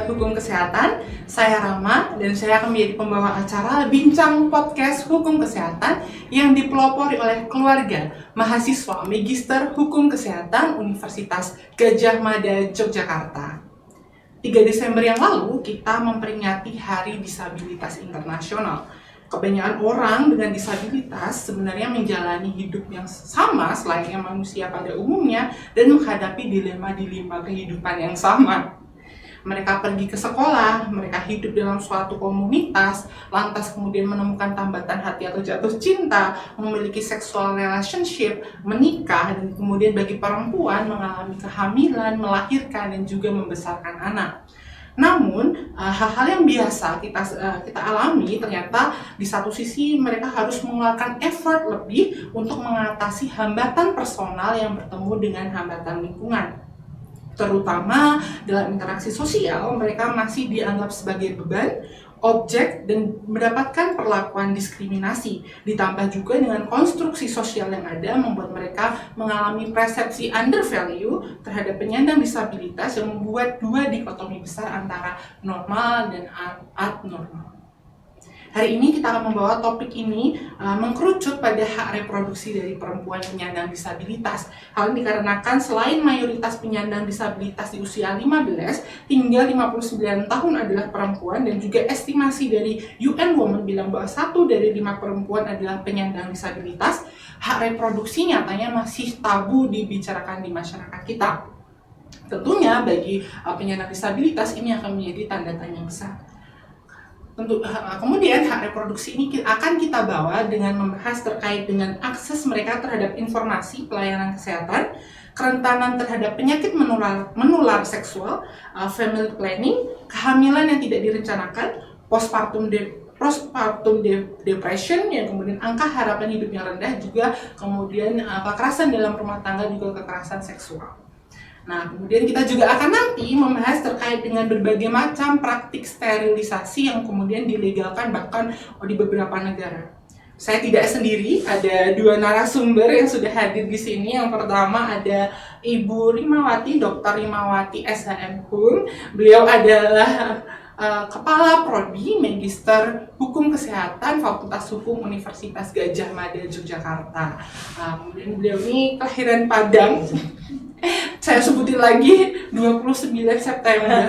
Sahabat Hukum Kesehatan, saya Rama dan saya akan menjadi pembawa acara Bincang Podcast Hukum Kesehatan yang dipelopori oleh keluarga mahasiswa Magister Hukum Kesehatan Universitas Gadjah Mada, Yogyakarta. 3 Desember yang lalu kita memperingati Hari Disabilitas Internasional. Kebanyakan orang dengan disabilitas sebenarnya menjalani hidup yang sama selayaknya manusia pada umumnya dan menghadapi dilema-dilema kehidupan yang sama. Mereka pergi ke sekolah, mereka hidup dalam suatu komunitas, lantas kemudian menemukan tambatan hati atau jatuh cinta, memiliki sexual relationship, menikah, dan kemudian bagi perempuan mengalami kehamilan, melahirkan, dan juga membesarkan anak. Namun, hal-hal yang biasa kita alami ternyata di satu sisi mereka harus mengeluarkan effort lebih untuk mengatasi hambatan personal yang bertemu dengan hambatan lingkungan. Terutama dalam interaksi sosial, mereka masih dianggap sebagai beban, objek, dan mendapatkan perlakuan diskriminasi. Ditambah juga dengan konstruksi sosial yang ada membuat mereka mengalami persepsi undervalue terhadap penyandang disabilitas yang membuat dua dikotomi besar antara normal dan abnormal. Hari ini kita akan membawa topik ini mengkerucut pada hak reproduksi dari perempuan penyandang disabilitas. Hal ini dikarenakan selain mayoritas penyandang disabilitas di usia 15 hingga 59 tahun adalah perempuan, dan juga estimasi dari UN Women bilang bahwa 1 dari 5 perempuan adalah penyandang disabilitas, hak reproduksi nyatanya masih tabu dibicarakan di masyarakat kita. Tentunya bagi penyandang disabilitas ini akan menjadi tanda tanya besar. Kemudian hak reproduksi ini akan kita bawa dengan membahas terkait dengan akses mereka terhadap informasi pelayanan kesehatan, kerentanan terhadap penyakit menular seksual, family planning, kehamilan yang tidak direncanakan, postpartum depression, yang kemudian angka harapan hidup yang rendah, juga kemudian kekerasan dalam rumah tangga, juga kekerasan seksual. Nah, kemudian kita juga akan nanti membahas terkait dengan berbagai macam praktik sterilisasi yang kemudian dilegalkan bahkan di beberapa negara. Saya tidak sendiri, ada 2 narasumber yang sudah hadir di sini. Yang pertama ada Ibu Rimawati, Dr. Rimawati SHM-Hum. Beliau adalah Kepala Prodi Magister Hukum Kesehatan Fakultas Hukum Universitas Gadjah Mada, Yogyakarta. Kemudian beliau ini kelahiran Padang. Saya sebutin lagi, 29 September,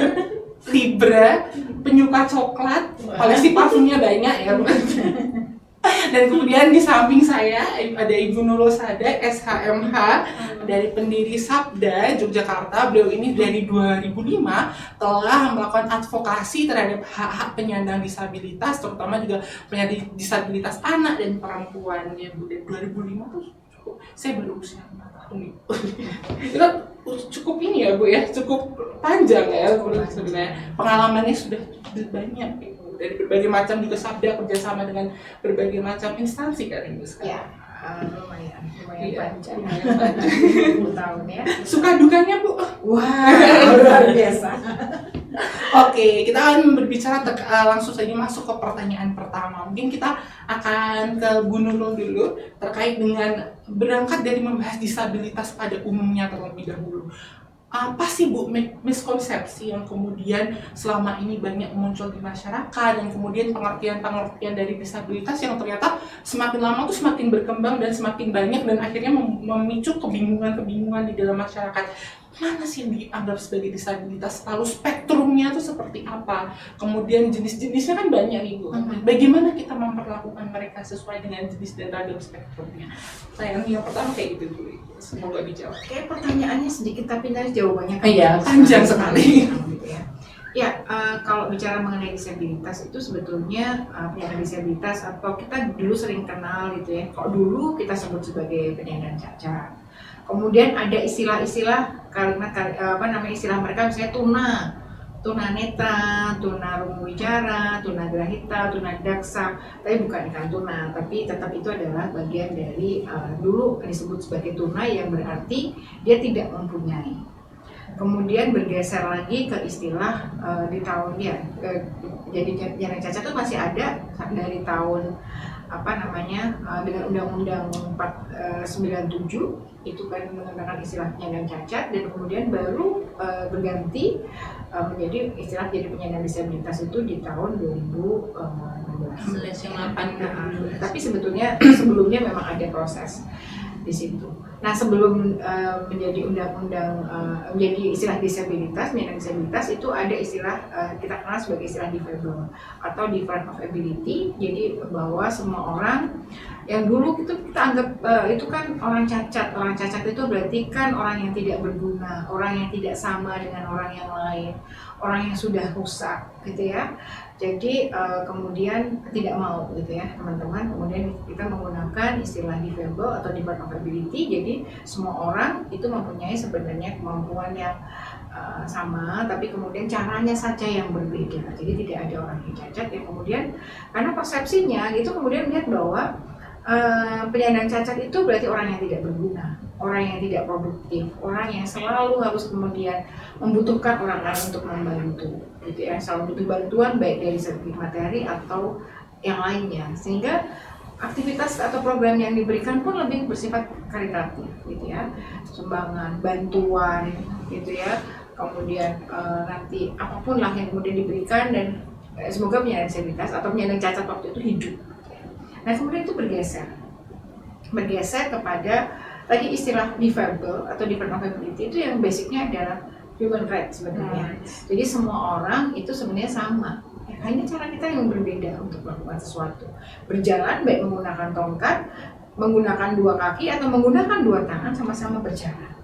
Libra, penyuka coklat, koleksi parfumnya banyak ya. Dan kemudian di samping saya ada Ibu Nurosada SHMH dari pendiri Sabda Yogyakarta. Beliau ini dari 2005 telah melakukan advokasi terhadap hak-hak penyandang disabilitas, terutama juga penyandang disabilitas anak dan perempuan ya Bu. Dari 2005 tuh saya baru usia 4 tahun itu cukup ini ya Bu ya, cukup panjang ya sebenarnya. Pengalamannya sudah banyak gitu. Dari berbagai macam juga Sabda kerjasama dengan berbagai macam instansi kan Ibu sekarang. Ya, lumayan panjang. 10 tahun ya. Suka dukanya Bu? Wah, luar biasa. Oke, kita akan berbicara langsung saja masuk ke pertanyaan pertama. Mungkin kita akan ke Bu Nurul dulu terkait dengan berangkat dari membahas disabilitas pada umumnya terlebih dahulu. Apa sih Bu miskonsepsi yang kemudian selama ini banyak muncul di masyarakat, dan kemudian pengertian-pengertian dari disabilitas yang ternyata semakin lama tuh semakin berkembang dan semakin banyak, dan akhirnya memicu kebingungan-kebingungan di dalam masyarakat. Mana sih yang dianggap sebagai disabilitas, lalu spektrumnya itu seperti apa, kemudian jenis-jenisnya kan banyak nih Bu. Bagaimana kita memperlakukan mereka sesuai dengan jenis dan ragam spektrumnya? Saya yang pertama kayak gitu dulu, semoga dijawab. Oke, pertanyaannya sedikit tapi nanti jawabannya Iya, panjang sekali. Ya, kalau bicara mengenai disabilitas itu sebetulnya penyandang disabilitas atau kita dulu sering kenal gitu ya. Kalau dulu kita sebut sebagai penyandang cacat. Kemudian ada istilah-istilah istilah mereka misalnya tunanetra, tunarungwijara, tunagrahita, tunadaksa. Tapi bukan ikan tuna, tapi tetap itu adalah bagian dari dulu disebut sebagai tuna yang berarti dia tidak mempunyai. Kemudian bergeser lagi ke istilah di tahun jadi penyandang cacat itu masih ada dari tahun dengan Undang-Undang 97 itu kan menggunakan istilah penyandang cacat, dan kemudian baru berganti menjadi istilah jadi penyandang disabilitas itu di tahun 2016 yang 8. Tapi sebelumnya memang ada proses di situ. Nah, sebelum menjadi menjadi istilah disabilitas, penyandang disabilitas itu ada istilah kita kenal sebagai istilah difabel atau different of ability. Jadi bahwa semua orang yang dulu itu kita anggap itu kan orang cacat. Orang cacat itu berarti kan orang yang tidak berguna, orang yang tidak sama dengan orang yang lain, orang yang sudah rusak gitu ya. Jadi kemudian tidak mau gitu ya teman-teman, kemudian kita menggunakan istilah difabel atau different of ability. Jadi semua orang itu mempunyai sebenarnya kemampuan yang sama, tapi kemudian caranya saja yang berbeda. Jadi tidak ada orang yang cacat yang kemudian karena persepsinya gitu kemudian melihat bahwa penyandang cacat itu berarti orang yang tidak berguna, orang yang tidak produktif, orang yang selalu harus kemudian membutuhkan orang lain untuk membantu, gitu ya, selalu butuh bantuan baik dari segi materi atau yang lainnya, sehingga aktivitas atau program yang diberikan pun lebih bersifat karitatif, gitu ya, sumbangan, bantuan, gitu ya, kemudian nanti apapun lah yang kemudian diberikan dan semoga penyandang disabilitas atau penyandang cacat waktu itu hidup. Nah kemudian itu bergeser kepada tadi istilah difabel atau different of ability itu yang basicnya adalah human rights sebenarnya. Jadi semua orang itu sebenarnya sama, hanya cara kita yang berbeda untuk melakukan sesuatu. Berjalan baik menggunakan tongkat, menggunakan dua kaki atau menggunakan dua tangan sama-sama berjalan.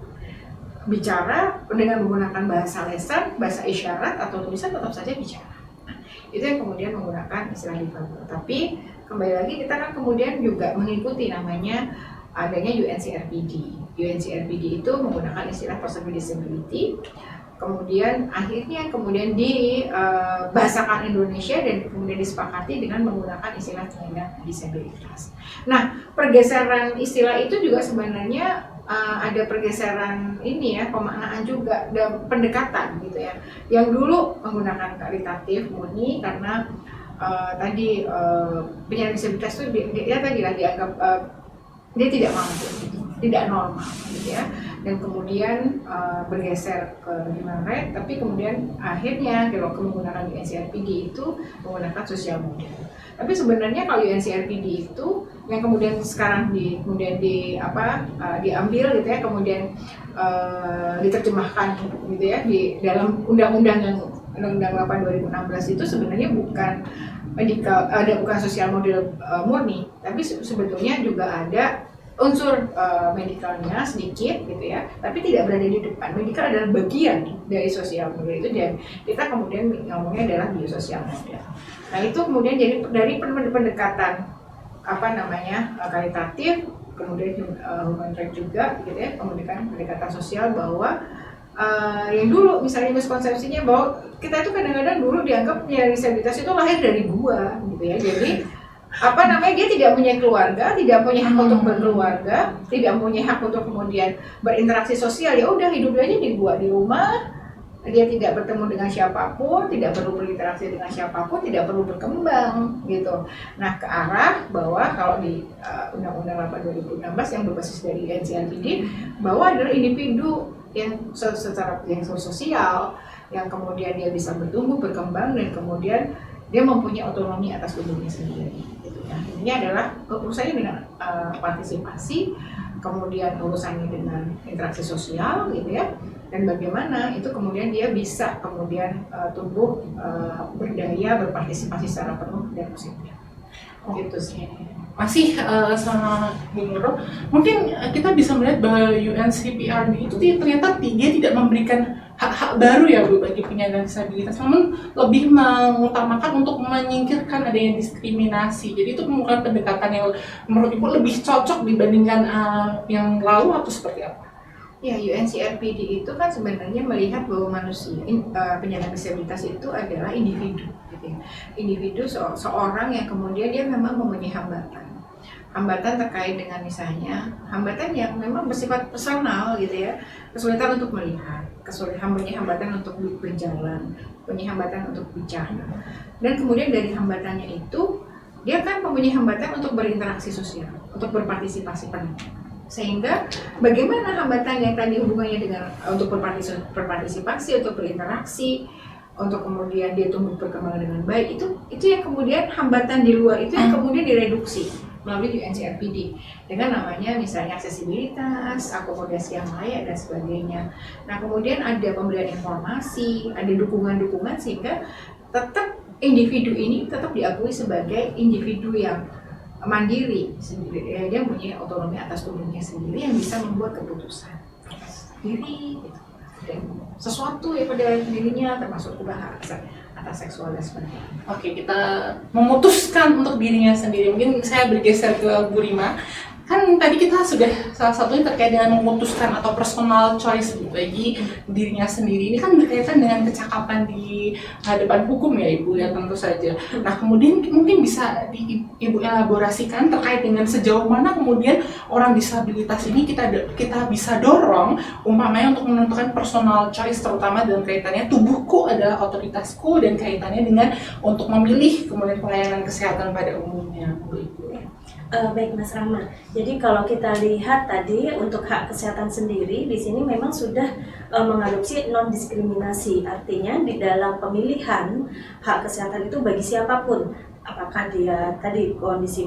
Bicara dengan menggunakan bahasa lisan, bahasa isyarat atau tulisan tetap saja bicara. Itu yang kemudian menggunakan istilah difabel. Tapi kembali lagi kita kan kemudian juga mengikuti namanya adanya UNCRPD. UNCRPD itu menggunakan istilah person with disability. Kemudian akhirnya dibahasakan Indonesia dan kemudian disepakati dengan menggunakan istilah penyandang disabilitas. Nah, pergeseran istilah itu juga sebenarnya ada pergeseran ini ya, pemaknaan juga dan pendekatan gitu ya. Yang dulu menggunakan karitatif murni karena penyandang disabilitas itu dia tadi lah dianggap dia tidak mampu, gitu, tidak normal, gitu ya. Dan kemudian bergeser ke human right, tapi kemudian akhirnya kalau menggunakan UNCRPD itu menggunakan sosial model. Tapi sebenarnya kalau UNCRPD itu yang kemudian sekarang diambil gitu ya, kemudian diterjemahkan gitu ya di dalam Undang-Undang 8 2016 itu sebenarnya bukan bukan sosial model murni, tapi sebetulnya juga ada unsur medikalnya sedikit gitu ya, tapi tidak berada di depan. Medikal adalah bagian dari sosial model itu, dan kita kemudian ngomongnya adalah biososial model. Nah itu kemudian jadi dari pendekatan karitatif, kemudian human right juga gitu ya, kemudian pendekatan sosial bahwa yang dulu misalnya miskonsepsinya bahwa kita itu kadang-kadang dulu dianggap penyandang disabilitas itu lahir dari gua gitu ya. Jadi dia tidak punya keluarga, tidak punya hak untuk berkeluarga, tidak punya hak untuk kemudian berinteraksi sosial. Ya udah hidup aja di gua, di rumah, dia tidak bertemu dengan siapapun, tidak perlu berinteraksi dengan siapapun, tidak perlu berkembang gitu. Nah, ke arah bahwa kalau di Undang-Undang 8 2016 yang berbasis dari NCRPD bahwa adalah individu yang secara sosial, yang kemudian dia bisa bertumbuh, berkembang, dan kemudian dia mempunyai otonomi atas tubuhnya sendiri. Gitu ya. Ini adalah urusannya dengan partisipasi, kemudian urusannya dengan interaksi sosial, gitu ya. Dan bagaimana itu kemudian dia bisa kemudian tumbuh, berdaya, berpartisipasi secara penuh dan positif. Gitu sih. Masih sama Bu Nurul, mungkin kita bisa melihat bahwa UNCRPD itu ternyata dia tidak memberikan hak-hak baru ya Bu bagi penyandang disabilitas, namun lebih mengutamakan untuk menyingkirkan adanya diskriminasi. Jadi itu merupakan pendekatan yang menurut Ibu lebih cocok dibandingkan yang lalu atau seperti apa? Ya, UNCRPD itu kan sebenarnya melihat bahwa manusia, penyandang disabilitas itu adalah individu, gitu ya. Individu seorang yang kemudian dia memang mempunyai hambatan terkait dengan misalnya hambatan yang memang bersifat personal gitu ya, kesulitan untuk melihat, hambatan untuk berjalan, punya hambatan untuk bicara, dan kemudian dari hambatannya itu dia kan mempunyai hambatan untuk berinteraksi sosial, untuk berpartisipasi penuh. Sehingga bagaimana hambatan yang tadi hubungannya dengan untuk berpartisipasi, untuk berinteraksi, untuk kemudian dia tumbuh berkembang dengan baik, itu yang kemudian hambatan di luar itu yang kemudian direduksi melalui UNCRPD dengan namanya misalnya aksesibilitas, akomodasi yang layak dan sebagainya. Nah kemudian ada pemberian informasi, ada dukungan-dukungan sehingga tetap individu ini tetap diakui sebagai individu yang mandiri sendiri, dia punya otonomi atas tubuhnya sendiri yang bisa membuat keputusan sendiri gitu. Dan sesuatu ya pada dirinya termasuk juga hak atas seksual dan sebagainya. Oke, kita memutuskan untuk dirinya sendiri. Mungkin saya bergeser ke Bu Rima. Kan tadi kita sudah salah satunya terkait dengan memutuskan atau personal choice bagi dirinya sendiri. Ini kan berkaitan dengan kecakapan di hadapan hukum ya Ibu ya tentu saja. Nah kemudian mungkin bisa Ibu elaborasikan terkait dengan sejauh mana kemudian orang disabilitas ini kita bisa dorong umpamanya untuk menentukan personal choice, terutama dalam kaitannya tubuhku adalah otoritasku dan kaitannya dengan untuk memilih kemudian pelayanan kesehatan pada umumnya Bu Ibu. Baik Mas Rahma. Jadi kalau kita lihat tadi untuk hak kesehatan sendiri di sini memang sudah mengadopsi non diskriminasi. Artinya di dalam pemilihan hak kesehatan itu bagi siapapun, apakah dia tadi kondisi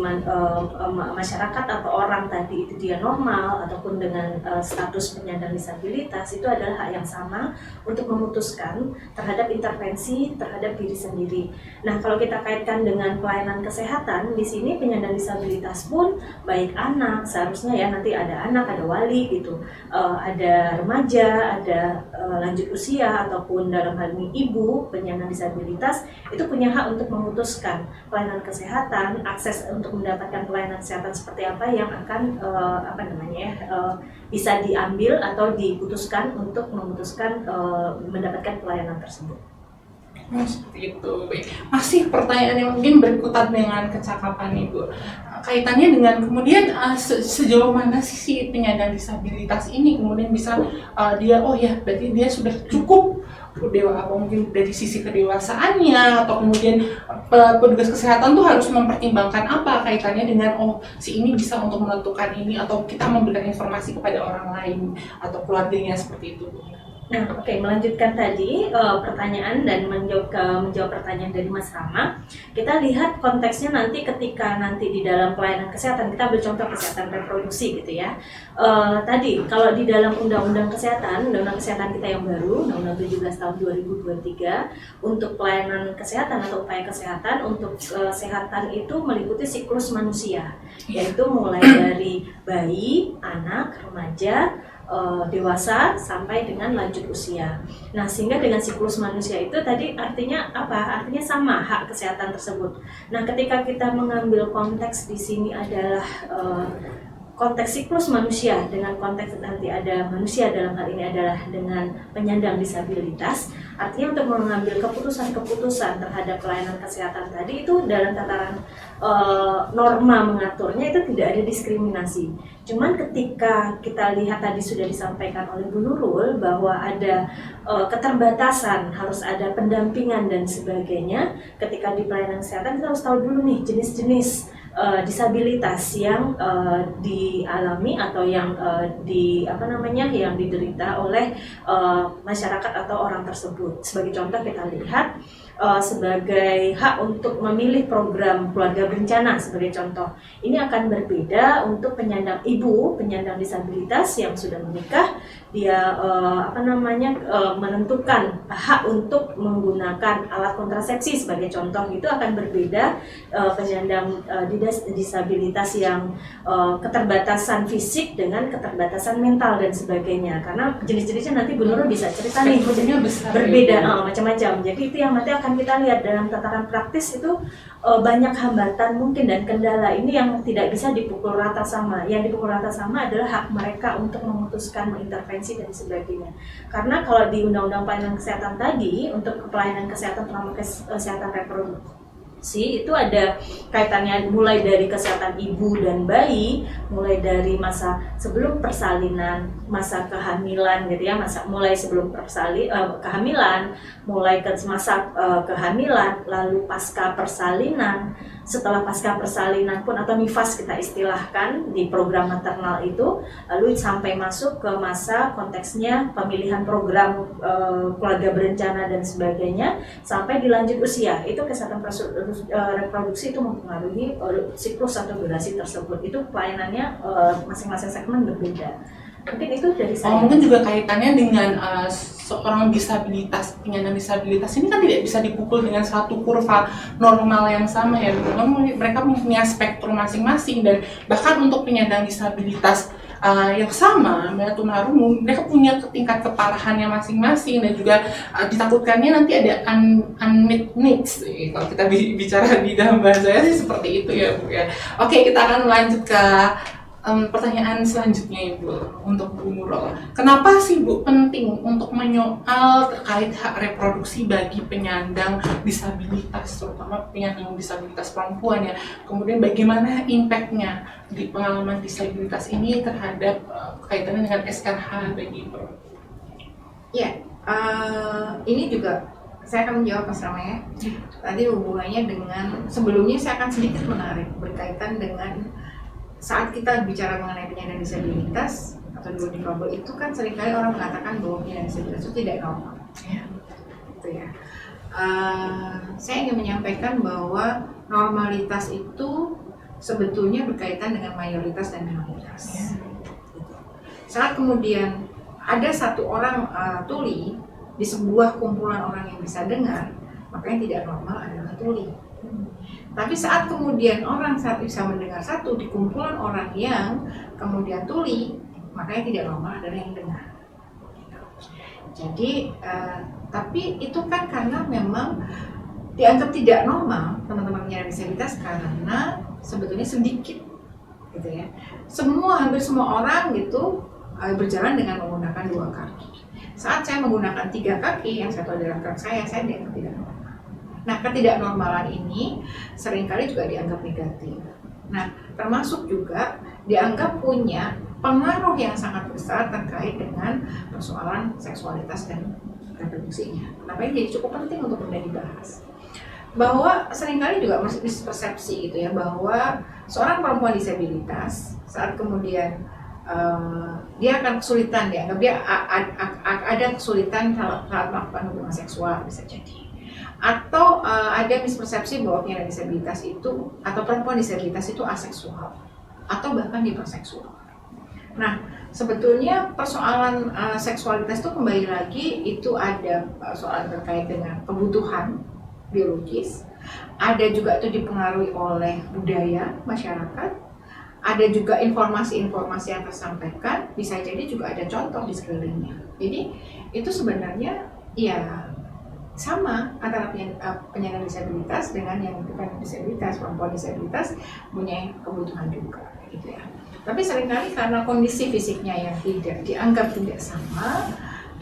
masyarakat atau orang tadi itu dia normal ataupun dengan status penyandang disabilitas, itu adalah hak yang sama untuk memutuskan terhadap intervensi terhadap diri sendiri. Nah kalau kita kaitkan dengan pelayanan kesehatan di sini penyandang disabilitas pun baik anak, seharusnya ya nanti ada anak, ada wali gitu, ada remaja, ada lanjut usia ataupun dalam hal ini ibu penyandang disabilitas itu punya hak untuk memutuskan pelayanan kesehatan, akses untuk mendapatkan pelayanan kesehatan seperti apa yang akan bisa diambil atau diputuskan untuk memutuskan mendapatkan pelayanan tersebut. Seperti itu. Masih pertanyaan yang mungkin berkutat dengan kecakapan Ibu. Kaitannya dengan kemudian sejauh mana si penyandang disabilitas ini kemudian bisa dia berarti dia sudah cukup mungkin dari sisi kedewasaannya atau kemudian petugas kesehatan tuh harus mempertimbangkan apa kaitannya dengan si ini bisa untuk menentukan ini atau kita memberikan informasi kepada orang lain atau keluarganya seperti itu. Nah, melanjutkan tadi pertanyaan dan menjawab pertanyaan dari Mas Rama, kita lihat konteksnya nanti ketika nanti di dalam pelayanan kesehatan, kita ambil contoh kesehatan reproduksi gitu ya. Tadi kalau di dalam undang-undang kesehatan kita yang baru, Undang-Undang 17 tahun 2023 untuk pelayanan kesehatan atau upaya kesehatan untuk kesehatan itu meliputi siklus manusia, yaitu mulai dari bayi, anak, remaja, dewasa sampai dengan lanjut usia. Nah, sehingga dengan siklus manusia itu tadi artinya apa? Artinya sama hak kesehatan tersebut. Nah, ketika kita mengambil konteks di sini adalah konteks siklus manusia dengan konteks nanti ada manusia dalam hal ini adalah dengan penyandang disabilitas, artinya untuk mengambil keputusan-keputusan terhadap pelayanan kesehatan tadi itu dalam tataran norma mengaturnya itu tidak ada diskriminasi. Cuman ketika kita lihat tadi sudah disampaikan oleh Bu Nurul bahwa ada keterbatasan, harus ada pendampingan dan sebagainya, ketika di pelayanan kesehatan kita harus tahu dulu nih jenis-jenis disabilitas yang dialami atau yang yang diderita oleh masyarakat atau orang tersebut. Sebagai contoh kita lihat sebagai hak untuk memilih program keluarga berencana sebagai contoh. Ini akan berbeda untuk penyandang disabilitas yang sudah menikah, dia menentukan hak untuk menggunakan alat kontrasepsi sebagai contoh, itu akan berbeda penyandang disabilitas yang keterbatasan fisik dengan keterbatasan mental dan sebagainya, karena jenis-jenisnya nanti Bu Nurul bisa cerita nih berbeda macam-macam. Jadi itu yang nanti akan kita lihat dalam tataran praktis itu banyak hambatan mungkin dan kendala ini yang tidak bisa dipukul rata sama. Yang dipukul rata sama adalah hak mereka untuk memutuskan, mengintervensi dan sebagainya. Karena kalau di Undang-Undang Pelayanan Kesehatan tadi untuk pelayanan kesehatan terutama kesehatan reproduksi itu ada kaitannya mulai dari kesehatan ibu dan bayi, mulai dari masa sebelum persalinan, masa kehamilan gitu ya, mulai sebelum kehamilan, mulai ke masa kehamilan, lalu pasca persalinan, setelah pasca persalinan pun atau nifas kita istilahkan di program maternal itu, lalu sampai masuk ke masa konteksnya pemilihan program keluarga berencana dan sebagainya, sampai dilanjut usia. Itu kesehatan reproduksi itu mempengaruhi siklus atau durasi tersebut. Itu pelayanannya masing-masing segmen berbeda. Mungkin itu dari saya. Mungkin juga kaitannya dengan seorang disabilitas, penyandang disabilitas ini kan tidak bisa dipukul dengan satu kurva normal yang sama ya. Mereka mempunyai spektrum masing-masing, dan bahkan untuk penyandang disabilitas yang sama, tunarungu, mereka punya tingkat keparahannya masing-masing, dan juga ditakutkannya nanti ada unmet needs. Kalau kita bicara di dalam bahasa sih seperti itu ya Bu ya. Oke, kita akan lanjut ke pertanyaan selanjutnya Ibu, untuk Bu Nurul. Kenapa sih Bu penting untuk menyoal terkait hak reproduksi bagi penyandang disabilitas, terutama penyandang disabilitas perempuan ya? Kemudian bagaimana impact-nya di pengalaman disabilitas ini terhadap kaitannya dengan SRH bagi perempuan? Ya, ini juga saya akan menjawab Mas Rama ya. Tadi hubungannya dengan, sebelumnya saya akan sedikit menarik berkaitan dengan saat kita bicara mengenai penyandang disabilitas atau difabel itu kan seringkali orang mengatakan bahwa penyandang disabilitas itu tidak normal. Ya, gitu ya. Saya ingin menyampaikan bahwa normalitas itu sebetulnya berkaitan dengan mayoritas dan minoritas. Saat kemudian ada satu orang tuli di sebuah kumpulan orang yang bisa dengar, maka yang tidak normal adalah tuli. Tapi saat kemudian orang saat bisa mendengar satu di kumpulan orang yang kemudian tuli, maka yang tidak normal adalah yang dengar. Jadi, tapi itu kan karena memang dianggap tidak normal teman-teman penyandang disabilitas karena sebetulnya sedikit, gitu ya. Hampir semua orang gitu berjalan dengan menggunakan 2 kaki. Saat saya menggunakan 3 kaki, yang satu adalah kaki saya dianggap tidak normal. Nah, ketidaknormalan ini seringkali juga dianggap negatif. Nah, termasuk juga dianggap punya pengaruh yang sangat besar terkait dengan persoalan seksualitas dan reproduksinya. Kenapa ini jadi cukup penting untuk kemudian dibahas? Bahwa seringkali juga masih mispersepsi gitu ya, bahwa seorang perempuan disabilitas saat kemudian dia akan kesulitan, dianggap dia ada kesulitan saat melakukan hubungan seksual, bisa jadi. Atau ada mispersepsi bahwa penyandang disabilitas itu atau perempuan disabilitas itu aseksual atau bahkan hiperseksual. Nah, sebetulnya persoalan seksualitas itu kembali lagi itu ada soal terkait dengan kebutuhan biologis, ada juga itu dipengaruhi oleh budaya masyarakat, ada juga informasi-informasi yang tersampaikan, bisa jadi juga ada contoh di sekelilingnya. Jadi itu sebenarnya ya sama antara penyandang disabilitas dengan yang bukan disabilitas, perempuan disabilitas punya kebutuhan juga, gitu ya. Tapi seringkali karena kondisi fisiknya yang dianggap tidak sama,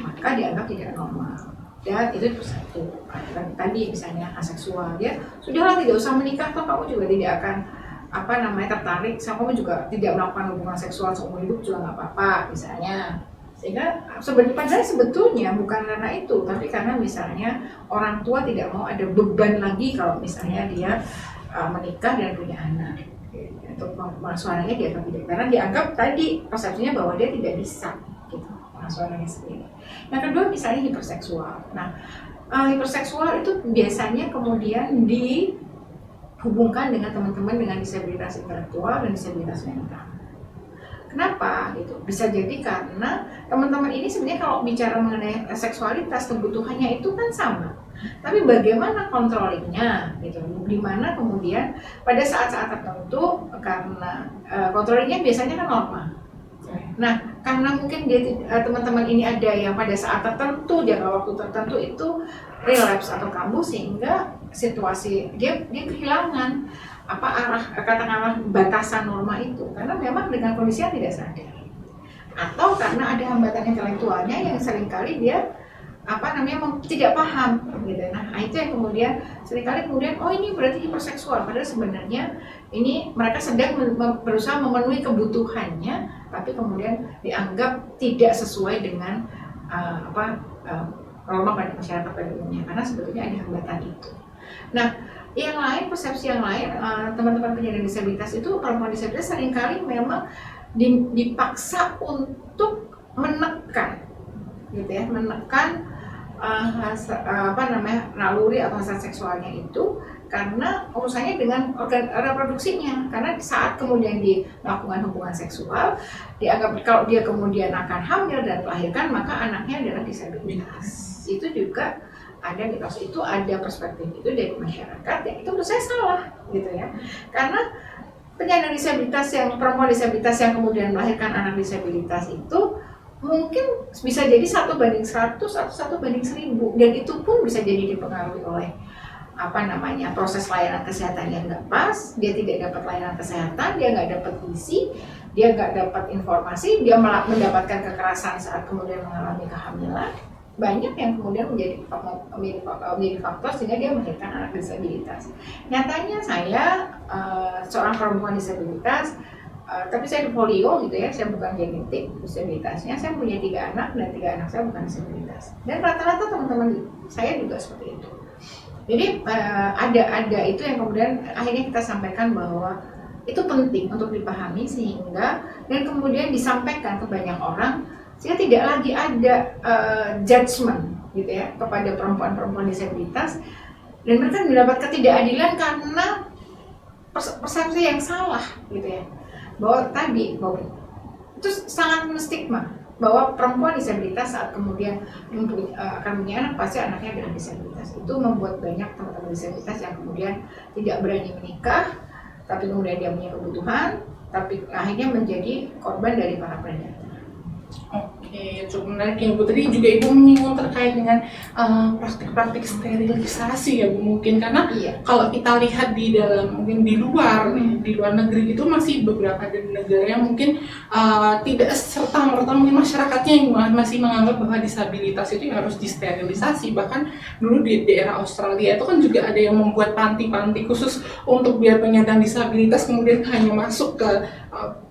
maka dianggap tidak normal. Dan itu satu. Tadi misalnya aseksual, ya sudahlah tidak usah menikah, toh kamu juga tidak akan tertarik, kamu juga tidak melakukan hubungan seksual seumur hidup juga nggak apa-apa, misalnya. Sehingga padahal sebetulnya bukan karena itu, tapi karena misalnya orang tua tidak mau ada beban lagi kalau misalnya dia menikah dan punya anak. Untuk mengasuh anaknya dianggap tidak, karena dianggap tadi persepsinya bahwa dia tidak bisa gitu mengasuh anaknya sendiri. Yang kedua misalnya hiperseksual. Nah, hiperseksual itu biasanya kemudian dihubungkan dengan teman-teman dengan disabilitas intelektual dan disabilitas mental. Kenapa? Gitu. Bisa jadi karena teman-teman ini sebenarnya kalau bicara mengenai seksualitas, kebutuhannya itu kan sama. Tapi bagaimana kontrolingnya, gitu. Dimana kemudian pada saat-saat tertentu karena kontrolingnya biasanya kan normal. Nah, karena mungkin teman-teman ini ada yang pada saat tertentu, jangka waktu tertentu itu relapse atau kambuh, sehingga situasi dia kehilangan katakanlah batasan norma itu, karena memang dengan kondisi yang tidak sadar, atau karena ada hambatan intelektualnya yang seringkali dia tidak paham gitu. Nah, itu yang kemudian seringkali oh ini berarti hiperseksual, padahal sebenarnya ini mereka sedang berusaha memenuhi kebutuhannya, tapi kemudian dianggap tidak sesuai dengan norma pada masyarakat pada umumnya, karena sebetulnya ada hambatan itu. Nah, Yang lain, persepsi yang lain, teman-teman penyandang disabilitas itu, perempuan disabilitas seringkali memang dipaksa untuk menekan, gitu ya, menekan naluri atau hasrat seksualnya itu karena urusannya dengan organ reproduksinya. Karena saat kemudian dia melakukan hubungan seksual, dianggap kalau dia kemudian akan hamil dan melahirkan, maka anaknya adalah disabilitas. Itu juga ada mitos itu, ada perspektif itu dari masyarakat, yang itu menurut saya salah, gitu ya. Karena penyandang disabilitas yang perempuan disabilitas yang kemudian melahirkan anak disabilitas itu mungkin bisa jadi 1:100 atau 1:1000, dan itu pun bisa jadi dipengaruhi oleh proses layanan kesehatan yang nggak pas, dia tidak dapat layanan kesehatan, dia nggak dapat gizi, dia nggak dapat informasi, dia malah mendapatkan kekerasan saat kemudian mengalami kehamilan. Banyak yang kemudian menjadi faktor sehingga dia melahirkan anak disabilitas. Nyatanya saya seorang perempuan disabilitas, tapi saya di polio gitu ya, saya bukan genetik disabilitasnya, saya punya 3 anak dan 3 anak saya bukan disabilitas. Dan rata-rata teman-teman saya juga seperti itu. Jadi ada itu yang kemudian akhirnya kita sampaikan bahwa itu penting untuk dipahami sehingga dan kemudian disampaikan ke banyak orang sehingga tidak lagi ada judgement gitu ya kepada perempuan-perempuan disabilitas, dan mereka mendapat ketidakadilan karena persepsi yang salah gitu ya, bahwa itu sangat menstigma bahwa perempuan disabilitas saat kemudian akan punya anak pasti anaknya dengan disabilitas. Itu membuat banyak teman-teman disabilitas yang kemudian tidak berani menikah, tapi kemudian dia punya kebutuhan, tapi akhirnya menjadi korban dari para predator. Oke, cukup menarik ya Bu. Tadi juga Ibu menyinggung terkait dengan praktik-praktik sterilisasi ya Bu, mungkin karena kalau kita lihat di dalam mungkin di luar negeri itu masih beberapa negara yang mungkin tidak serta-merta mungkin masyarakatnya yang masih menganggap bahwa disabilitas itu harus disterilisasi. Bahkan dulu di daerah Australia itu kan juga ada yang membuat panti-panti khusus untuk biar penyandang disabilitas kemudian hanya masuk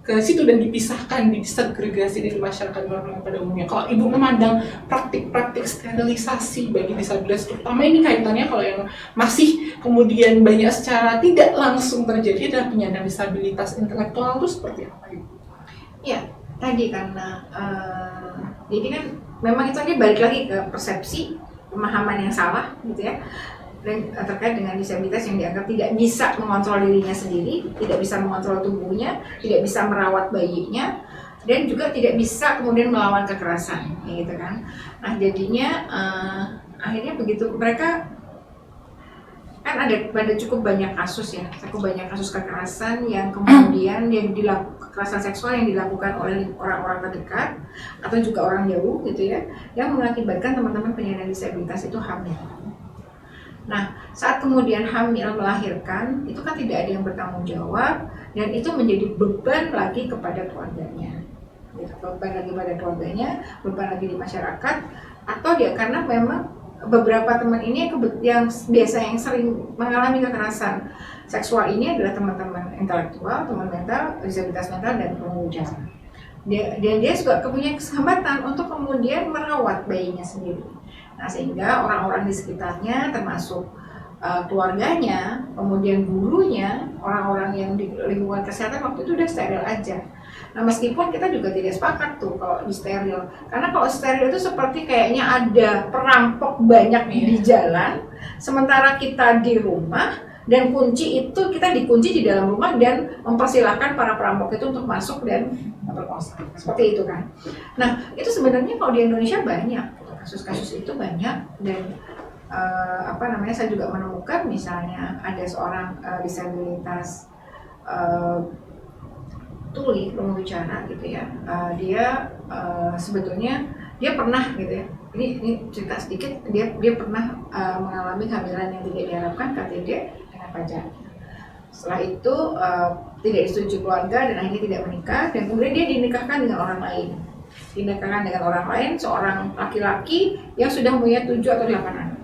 ke situ dan dipisahkan, disegregasi dari masyarakat normal pada umumnya. Kalau Ibu memandang praktik-praktik sterilisasi bagi disabilitas, terutama ini kaitannya kalau yang masih kemudian banyak secara tidak langsung terjadi adalah penyandang disabilitas intelektual, itu seperti apa Ibu? Ya, tadi karena jadi kan memang itu aja balik lagi ke persepsi, pemahaman yang salah gitu ya. Dan terkait dengan disabilitas yang dianggap tidak bisa mengontrol dirinya sendiri, tidak bisa mengontrol tubuhnya, tidak bisa merawat bayinya, dan juga tidak bisa kemudian melawan kekerasan, gitu kan. Nah jadinya akhirnya begitu mereka kan ada cukup banyak kasus kekerasan yang kemudian kekerasan seksual yang dilakukan oleh orang-orang terdekat atau juga orang jauh gitu ya, yang mengakibatkan teman-teman penyandang disabilitas itu hamil. Nah, saat kemudian hamil melahirkan, itu kan tidak ada yang bertanggung jawab dan itu menjadi beban lagi kepada keluarganya. Beban lagi pada keluarganya, beban lagi di masyarakat, atau dia karena memang beberapa teman ini yang biasa yang sering mengalami kekerasan seksual ini adalah teman-teman intelektual, teman mental, disabilitas mental dan pemuda. Dan dia juga punya kesempatan untuk kemudian merawat bayinya sendiri. Nah, sehingga orang-orang di sekitarnya termasuk keluarganya, kemudian gurunya, orang-orang yang di lingkungan kesehatan waktu itu udah steril aja. Nah, meskipun kita juga tidak sepakat tuh kalau di steril, karena kalau steril itu seperti kayaknya ada perampok banyak di jalan, sementara kita di rumah dan kunci itu kita dikunci di dalam rumah dan mempersilahkan para perampok itu untuk masuk dan berkosa, seperti itu kan. Nah, itu sebenarnya kalau di Indonesia banyak. Kasus-kasus itu banyak dan saya juga menemukan misalnya ada seorang disabilitas tuli berbicara gitu ya, dia sebetulnya dia pernah gitu ya, ini cerita sedikit, dia pernah mengalami kehamilan yang tidak diharapkan, KTD dengan pacarnya. Setelah itu tidak disetujui keluarga dan akhirnya tidak menikah, dan kemudian dia dinikahkan dengan orang lain. Seorang laki-laki yang sudah punya 7 atau 8 anak.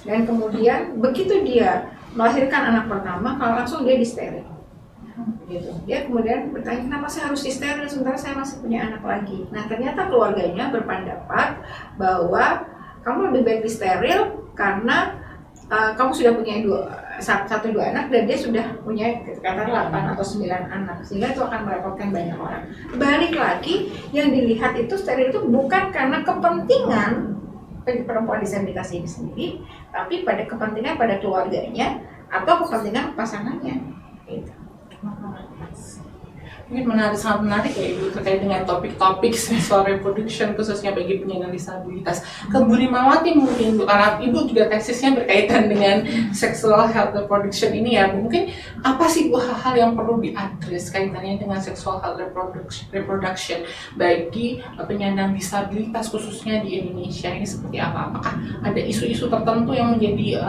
Dan kemudian begitu dia melahirkan anak pertama, kalau langsung dia disteril. Gitu. Dia kemudian bertanya, kenapa saya harus disteril sementara saya masih punya anak lagi. Nah, ternyata keluarganya berpendapat bahwa kamu lebih baik disteril karena kamu sudah punya satu dua anak dan dia sudah punya katakanlah 8 atau 9 anak, sehingga itu akan merepotkan banyak orang. Balik lagi, yang dilihat itu steril itu bukan karena kepentingan perempuan disabilitas ini sendiri, tapi pada kepentingan pada keluarganya atau kepentingan pasangannya. Gitu. Mungkin sangat menarik ya Ibu terkait dengan topik-topik sexual reproduction khususnya bagi penyandang disabilitas. Ke Bu Rimawati mungkin Bu, karena Ibu juga tesisnya berkaitan dengan sexual health reproduction ini ya Bu. Mungkin apa sih Bu hal-hal yang perlu diadres kaitannya dengan sexual health reproduction bagi penyandang disabilitas khususnya di Indonesia ini seperti apa? Apakah ada isu-isu tertentu yang menjadi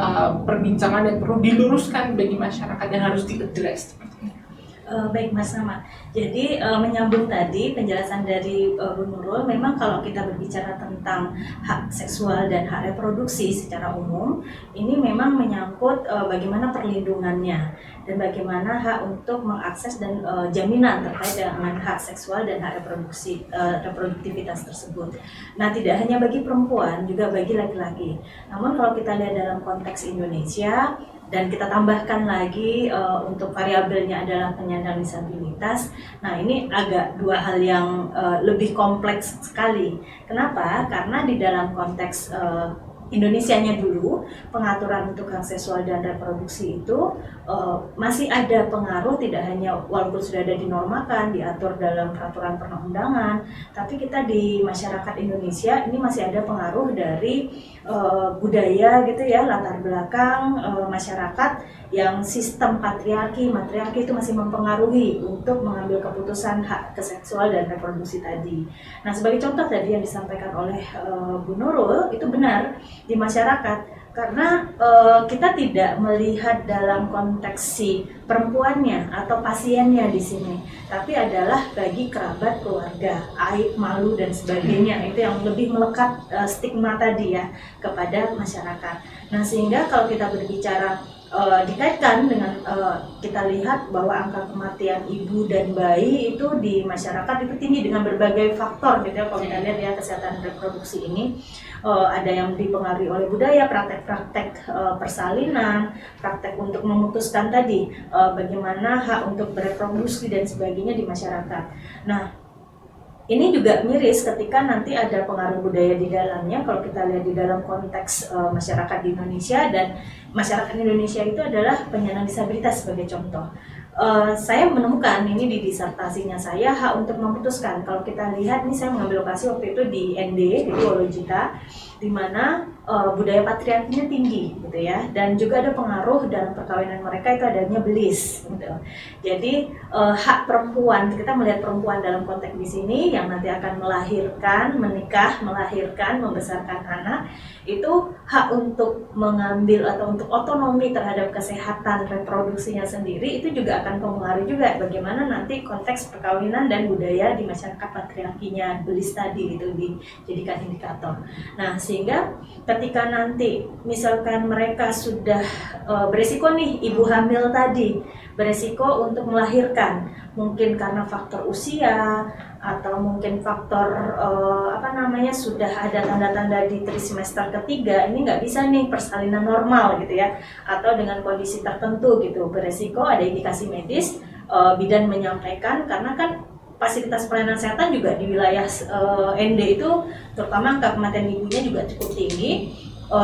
perbincangan dan perlu diluruskan bagi masyarakat dan harus diadres? Baik Mas Rama, jadi menyambung tadi penjelasan dari Bu Nurul, memang kalau kita berbicara tentang hak seksual dan hak reproduksi secara umum, ini memang menyangkut bagaimana perlindungannya dan bagaimana hak untuk mengakses dan jaminan terkait dengan hak seksual dan hak reproduktivitas tersebut. Nah, tidak hanya bagi perempuan, juga bagi laki-laki. Namun kalau kita lihat dalam konteks Indonesia, dan kita tambahkan lagi untuk variabelnya adalah penyandang disabilitas. Nah, ini agak dua hal yang lebih kompleks sekali. Kenapa? Karena di dalam konteks Indonesianya dulu, pengaturan untuk hak seksual dan reproduksi itu masih ada pengaruh, tidak hanya walaupun sudah ada dinormakan, diatur dalam peraturan perundang-undangan, tapi kita di masyarakat Indonesia ini masih ada pengaruh dari budaya gitu ya, latar belakang masyarakat yang sistem matriarki itu masih mempengaruhi untuk mengambil keputusan hak seksual dan reproduksi tadi. Nah, sebagai contoh tadi yang disampaikan oleh Bu Nurul itu benar di masyarakat, karena kita tidak melihat dalam konteks si perempuannya atau pasiennya di sini, tapi adalah bagi kerabat, keluarga, aib, malu dan sebagainya. Itu yang lebih melekat stigma tadi ya kepada masyarakat. Nah, sehingga kalau kita berbicara dikaitkan dengan kita lihat bahwa angka kematian ibu dan bayi itu di masyarakat itu tinggi dengan berbagai faktor gitu ya. Kalau kita lihat ya, kesehatan reproduksi ini ada yang dipengaruhi oleh budaya, praktek-praktek persalinan, praktek untuk memutuskan tadi bagaimana hak untuk bereproduksi dan sebagainya di masyarakat. Nah, ini juga miris ketika nanti ada pengaruh budaya di dalamnya. Kalau kita lihat di dalam konteks masyarakat di Indonesia, dan masyarakat Indonesia itu adalah penyandang disabilitas sebagai contoh. Saya menemukan ini di disertasinya saya, hak untuk memutuskan. Kalau kita lihat, ini saya mengambil lokasi waktu itu di ND, di Wolojita, di mana budaya patriarkinya tinggi gitu ya, dan juga ada pengaruh dalam perkawinan mereka itu adanya belis gitu. Jadi hak perempuan, kita melihat perempuan dalam konteks di sini yang nanti akan melahirkan, menikah, melahirkan, membesarkan anak, itu hak untuk mengambil atau untuk otonomi terhadap kesehatan reproduksinya sendiri, itu juga akan mempengaruhi juga bagaimana nanti konteks perkawinan dan budaya di masyarakat patriarkinya belis tadi itu dijadikan indikator. Nah, sehingga ketika nanti misalkan mereka sudah beresiko nih, ibu hamil tadi beresiko untuk melahirkan, mungkin karena faktor usia atau mungkin faktor sudah ada tanda-tanda di trimester ketiga, ini nggak bisa nih persalinan normal gitu ya, atau dengan kondisi tertentu gitu beresiko, ada indikasi medis, bidan menyampaikan, karena kan fasilitas pelayanan kesehatan juga di wilayah ND itu terutama angka kematian ibunya juga cukup tinggi,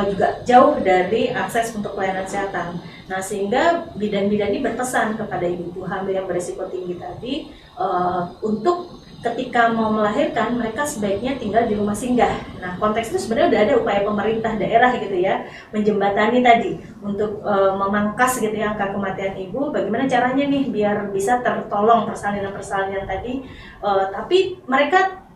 juga jauh dari akses untuk pelayanan kesehatan. Nah, sehingga bidan-bidan ini berpesan kepada ibu hamil yang berisiko tinggi tadi untuk ketika mau melahirkan mereka sebaiknya tinggal di rumah singgah. Nah, konteks itu sebenarnya udah ada upaya pemerintah daerah gitu ya, menjembatani tadi untuk memangkas gitu ya angka kematian ibu. Bagaimana caranya nih biar bisa tertolong persalinan-persalinan tadi, tapi mereka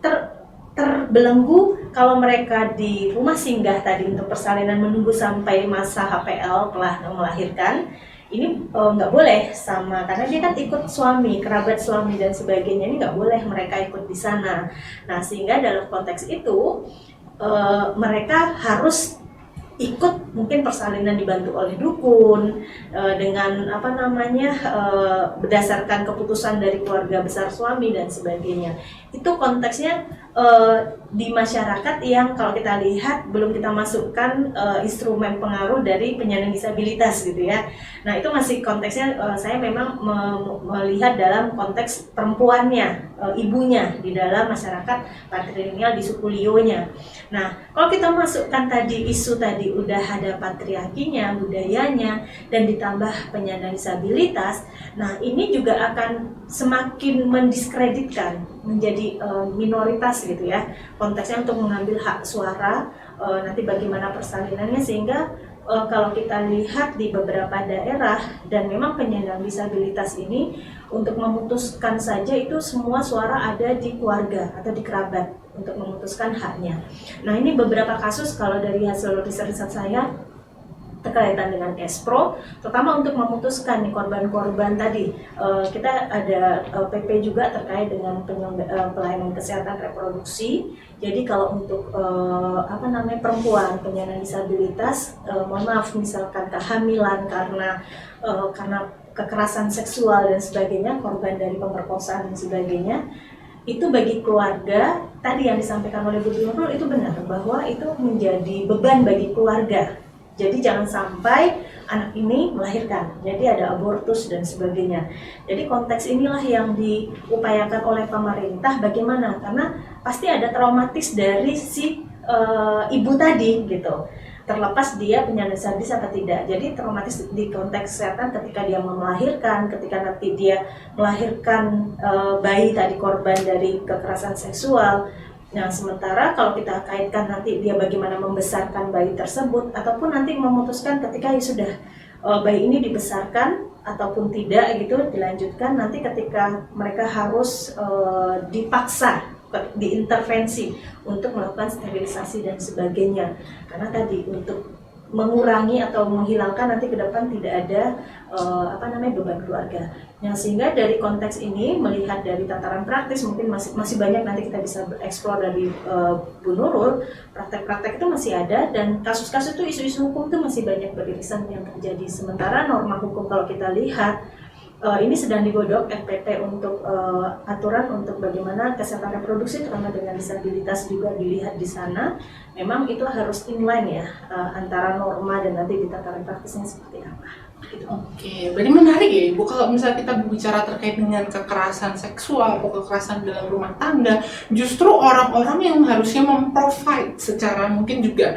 terbelenggu kalau mereka di rumah singgah tadi untuk persalinan menunggu sampai masa HPL telah melahirkan. Ini nggak boleh sama, karena dia kan ikut suami, kerabat suami dan sebagainya, ini nggak boleh mereka ikut di sana. Nah, sehingga dalam konteks itu mereka harus ikut, mungkin persalinan dibantu oleh dukun dengan berdasarkan keputusan dari keluarga besar suami dan sebagainya. Itu konteksnya di masyarakat yang kalau kita lihat belum kita masukkan instrumen pengaruh dari penyandang disabilitas gitu ya. Nah itu masih konteksnya saya memang melihat dalam konteks perempuannya, ibunya di dalam masyarakat patrilineal di suku Lionya. Nah kalau kita masukkan tadi isu tadi udah ada patriarkinya, budayanya, dan ditambah penyandang disabilitas, nah ini juga akan semakin mendiskreditkan menjadi minoritas gitu ya, konteksnya untuk mengambil hak suara, nanti bagaimana persalinannya, sehingga kalau kita lihat di beberapa daerah dan memang penyandang disabilitas ini untuk memutuskan saja itu semua suara ada di keluarga atau di kerabat untuk memutuskan haknya. Nah ini beberapa kasus kalau dari hasil riset saya terkaitan dengan Espro, terutama untuk memutuskan nih korban-korban tadi. Kita ada PP juga terkait dengan pelayanan kesehatan reproduksi. Jadi kalau untuk perempuan penyandang disabilitas, mohon maaf misalkan kehamilan karena kekerasan seksual dan sebagainya, korban dari pemerkosaan dan sebagainya, itu bagi keluarga tadi yang disampaikan oleh Bu Nurul itu benar bahwa itu menjadi beban bagi keluarga. Jadi jangan sampai anak ini melahirkan, jadi ada abortus dan sebagainya. Jadi konteks inilah yang diupayakan oleh pemerintah bagaimana, karena pasti ada traumatis dari si ibu tadi gitu. Terlepas dia penyandang disabilitas atau tidak. Jadi traumatis di konteks kesehatan ketika dia melahirkan, ketika nanti dia melahirkan bayi tadi korban dari kekerasan seksual. Nah, sementara kalau kita kaitkan nanti dia bagaimana membesarkan bayi tersebut, ataupun nanti memutuskan ketika sudah bayi ini dibesarkan ataupun tidak gitu, dilanjutkan nanti ketika mereka harus dipaksa, diintervensi untuk melakukan sterilisasi dan sebagainya. Karena tadi untuk mengurangi atau menghilangkan nanti ke depan tidak ada beban keluarga. Nah, sehingga dari konteks ini melihat dari tataran praktis mungkin masih banyak nanti kita bisa eksplor dari Bu Nurul, praktek-praktek itu masih ada dan kasus-kasus itu isu-isu hukum itu masih banyak beririsan yang terjadi. Sementara norma hukum kalau kita lihat ini sedang digodok RPT untuk aturan untuk bagaimana kesehatan reproduksi terutama dengan disabilitas juga dilihat di sana. Memang itu harus inline ya antara norma dan nanti di tataran praktisnya seperti apa. Gitu. Oke, berarti menarik ya Ibu kalau misalnya kita berbicara terkait dengan kekerasan seksual atau kekerasan dalam rumah tangga, justru orang-orang yang harusnya memprovide secara mungkin juga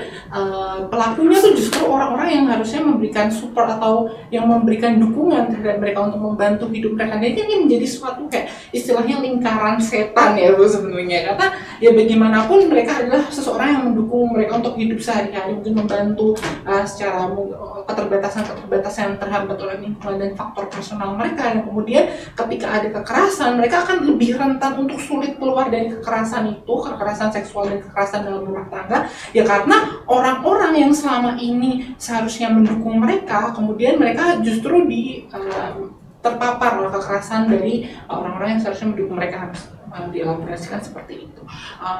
pelakunya tuh justru orang-orang yang harusnya memberikan support atau yang memberikan dukungan terhadap mereka untuk membantu hidup mereka. Jadi ini menjadi suatu kayak istilahnya lingkaran setan ya Bu sebenarnya, karena ya bagaimanapun mereka adalah seseorang yang mendukung mereka untuk hidup sehari-hari, mungkin membantu secara keterbatasan terhambat oleh lingkungan dan faktor personal mereka, dan kemudian ketika ada kekerasan mereka akan lebih rentan untuk sulit keluar dari kekerasan itu, kekerasan seksual dan kekerasan dalam rumah tangga ya, karena orang-orang yang selama ini seharusnya mendukung mereka kemudian mereka justru terpapar oleh kekerasan dari orang-orang yang seharusnya mendukung mereka, harus dielaborasikan seperti itu.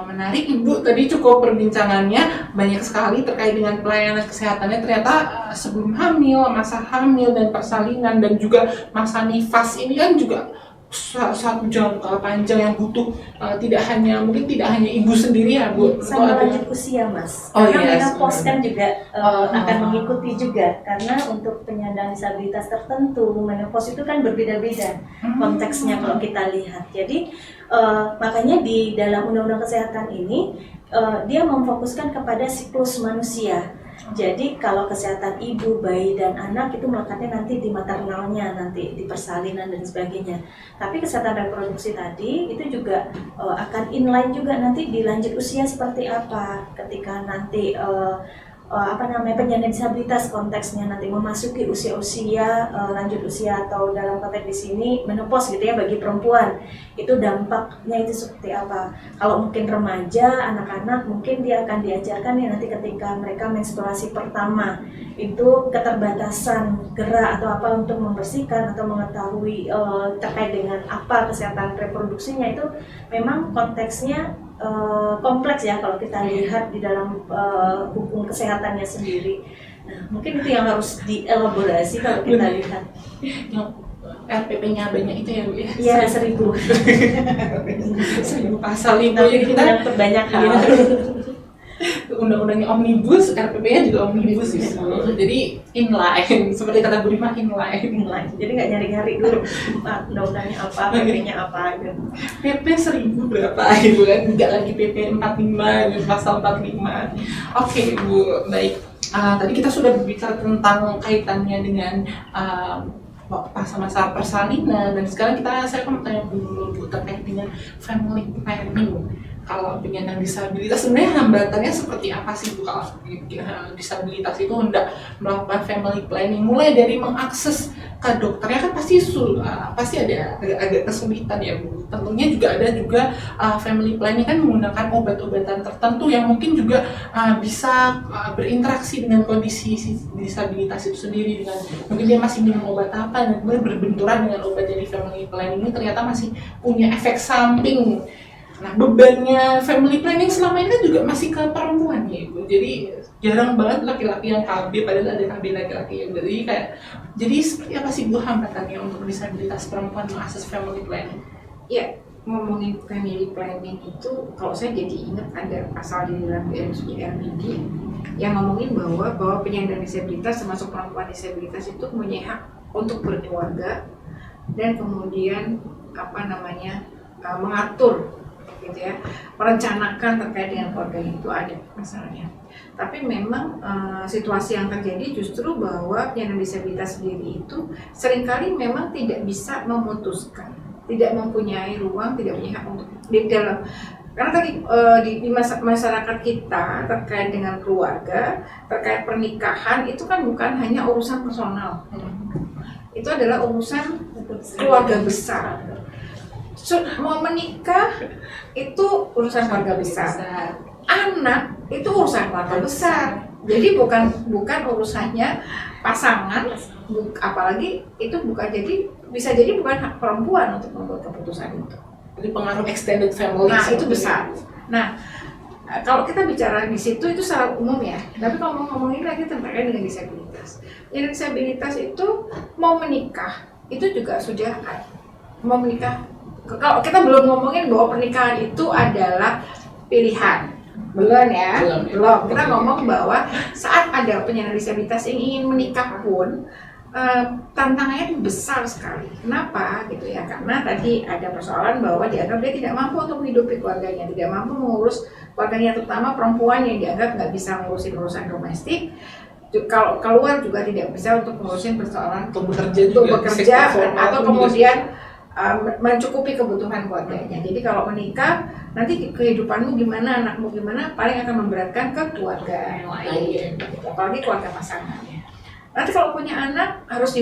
Menarik Ibu, tadi cukup perbincangannya banyak sekali terkait dengan pelayanan kesehatannya, ternyata sebelum hamil, masa hamil dan persalinan dan juga masa nifas ini kan juga satu jangka panjang yang butuh tidak hanya ibu sendiri ya Bu, sama lanjut usia Mas, karena menopause kan juga akan mengikuti juga, karena untuk penyandang disabilitas tertentu menopause itu kan berbeda-beda konteksnya kalau kita lihat. Jadi makanya di dalam Undang-Undang Kesehatan ini dia memfokuskan kepada siklus manusia. Jadi kalau kesehatan ibu, bayi, dan anak itu melekatnya nanti di maternalnya, nanti di persalinan dan sebagainya. Tapi kesehatan reproduksi tadi itu juga akan inline juga nanti di lanjut usia seperti apa ketika nanti penyandang disabilitas konteksnya nanti memasuki usia-usia lanjut usia atau dalam konteks di sini menopause gitu ya bagi perempuan, itu dampaknya itu seperti apa. Kalau mungkin remaja, anak-anak mungkin dia akan diajarkan ya nanti ketika mereka menstruasi pertama itu keterbatasan gerak atau apa untuk membersihkan atau mengetahui terkait dengan apa kesehatan reproduksinya, itu memang konteksnya kompleks ya kalau kita lihat di dalam hukum kesehatannya sendiri. Nah, mungkin itu yang harus dielaborasi kalau kita lihat. RPP-nya banyak itu ya Bu ya? Iya, 1000. 1000 pasal itu Nanti jadi kita menyangkut banyak hal. undang-undangnya omnibus, RPP-nya juga omnibus gitu. Jadi inline, seperti kata Bu Rima, inline. Jadi nggak nyari-nyari dulu undang-undangnya apa, PP-nya apa gitu. PP 1000 berapa gitu kan, nggak lagi PP 45 gitu, pasal 45. Oke Bu, baik. Tadi kita sudah berbicara tentang kaitannya dengan masa-masa persalinan, dan sekarang saya akan bertanya dulu Bu terkait dengan family planning. Kalau penyandang disabilitas sebenarnya hambatannya seperti apa sih Bu? Kalau disabilitas itu hendak melakukan family planning, mulai dari mengakses ke dokternya kan pasti ada agak kesulitan ya Bu. Tentunya juga ada family planning kan menggunakan obat-obatan tertentu yang mungkin juga bisa berinteraksi dengan kondisi disabilitas itu sendiri, dengan mungkin dia masih minum obat apa dan kemudian berbenturan dengan obat dari family planning ini ternyata masih punya efek samping. Nah, bebannya family planning selama ini kan juga masih ke perempuan ya Ibu. Jadi jarang banget laki-laki yang KB, padahal ada KB laki-laki yang jadi seperti apa sih Bu hambatannya untuk disabilitas perempuan mengakses family planning? Ya, ngomongin family planning itu, kalau saya jadi ingat ada pasal di dalam RPD yang ngomongin bahwa penyandang disabilitas termasuk perempuan disabilitas itu punya hak untuk berkeluarga dan kemudian mengatur gitu ya, merencanakan terkait dengan keluarganya itu ada masalahnya. Tapi memang situasi yang terjadi justru bahwa penyandang disabilitas sendiri itu seringkali memang tidak bisa memutuskan, tidak mempunyai ruang, tidak punya hak untuk di dalam. Karena tadi di masyarakat kita terkait dengan keluarga, terkait pernikahan itu kan bukan hanya urusan personal, itu adalah urusan keluarga besar. Mau menikah itu urusan keluarga besar, anak itu urusan keluarga besar. Jadi bukan urusannya pasangan, apalagi itu bisa jadi bukan hak perempuan untuk membuat keputusan itu. Jadi pengaruh extended family. Nah itu besar. Nah kalau kita bicara di situ itu secara umum ya. Tapi kalau ngomongin lagi terkait dengan disabilitas, yang disabilitas itu mau menikah itu juga sudah mau menikah. Kalau kita belum ngomongin bahwa pernikahan itu adalah pilihan, belum ya, belum. Kita ngomong bahwa saat ada penyandang disabilitas yang ingin menikah pun tantangannya itu besar sekali. Kenapa gitu ya? Karena tadi ada persoalan bahwa dianggap dia tidak mampu untuk menghidupi keluarganya, tidak mampu mengurus keluarganya, terutama perempuan yang dianggap nggak bisa ngurusin urusan domestik. Kalau keluar juga tidak bisa untuk ngurusin persoalan untuk bekerja atau kemudian mencukupi kebutuhan keluarganya. Jadi kalau menikah, nanti kehidupanmu gimana, anakmu gimana, paling akan memberatkan ke keluarga yang lain, apalagi keluarga pasangannya. Nanti kalau punya anak harus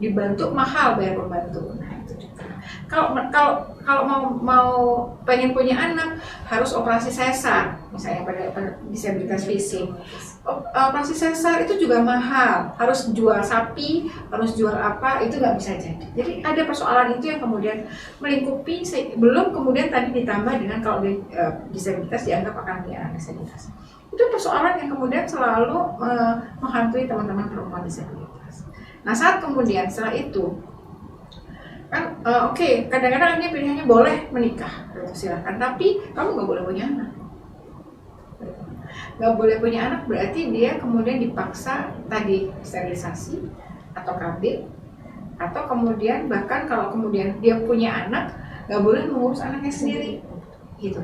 dibantu, mahal bayar pembantu. Nah itu juga. Kalau mau pengen punya anak harus operasi sesar, misalnya pada disabilitas fisik. Operasi sesar itu juga mahal, harus jual sapi, harus jual apa, itu nggak bisa jadi. Jadi ada persoalan itu yang kemudian melingkupi, belum kemudian tadi ditambah dengan kalau disabilitas dianggap akan punya anak disabilitas. Itu persoalan yang kemudian selalu menghantui teman-teman perempuan disabilitas. Nah saat kemudian setelah itu kan kadang-kadang ini pilihannya boleh menikah, silakan, tapi kamu nggak boleh punya anak. Nggak boleh punya anak berarti dia kemudian dipaksa tadi sterilisasi atau KB, atau kemudian bahkan kalau kemudian dia punya anak nggak boleh mengurus anaknya sendiri gitu.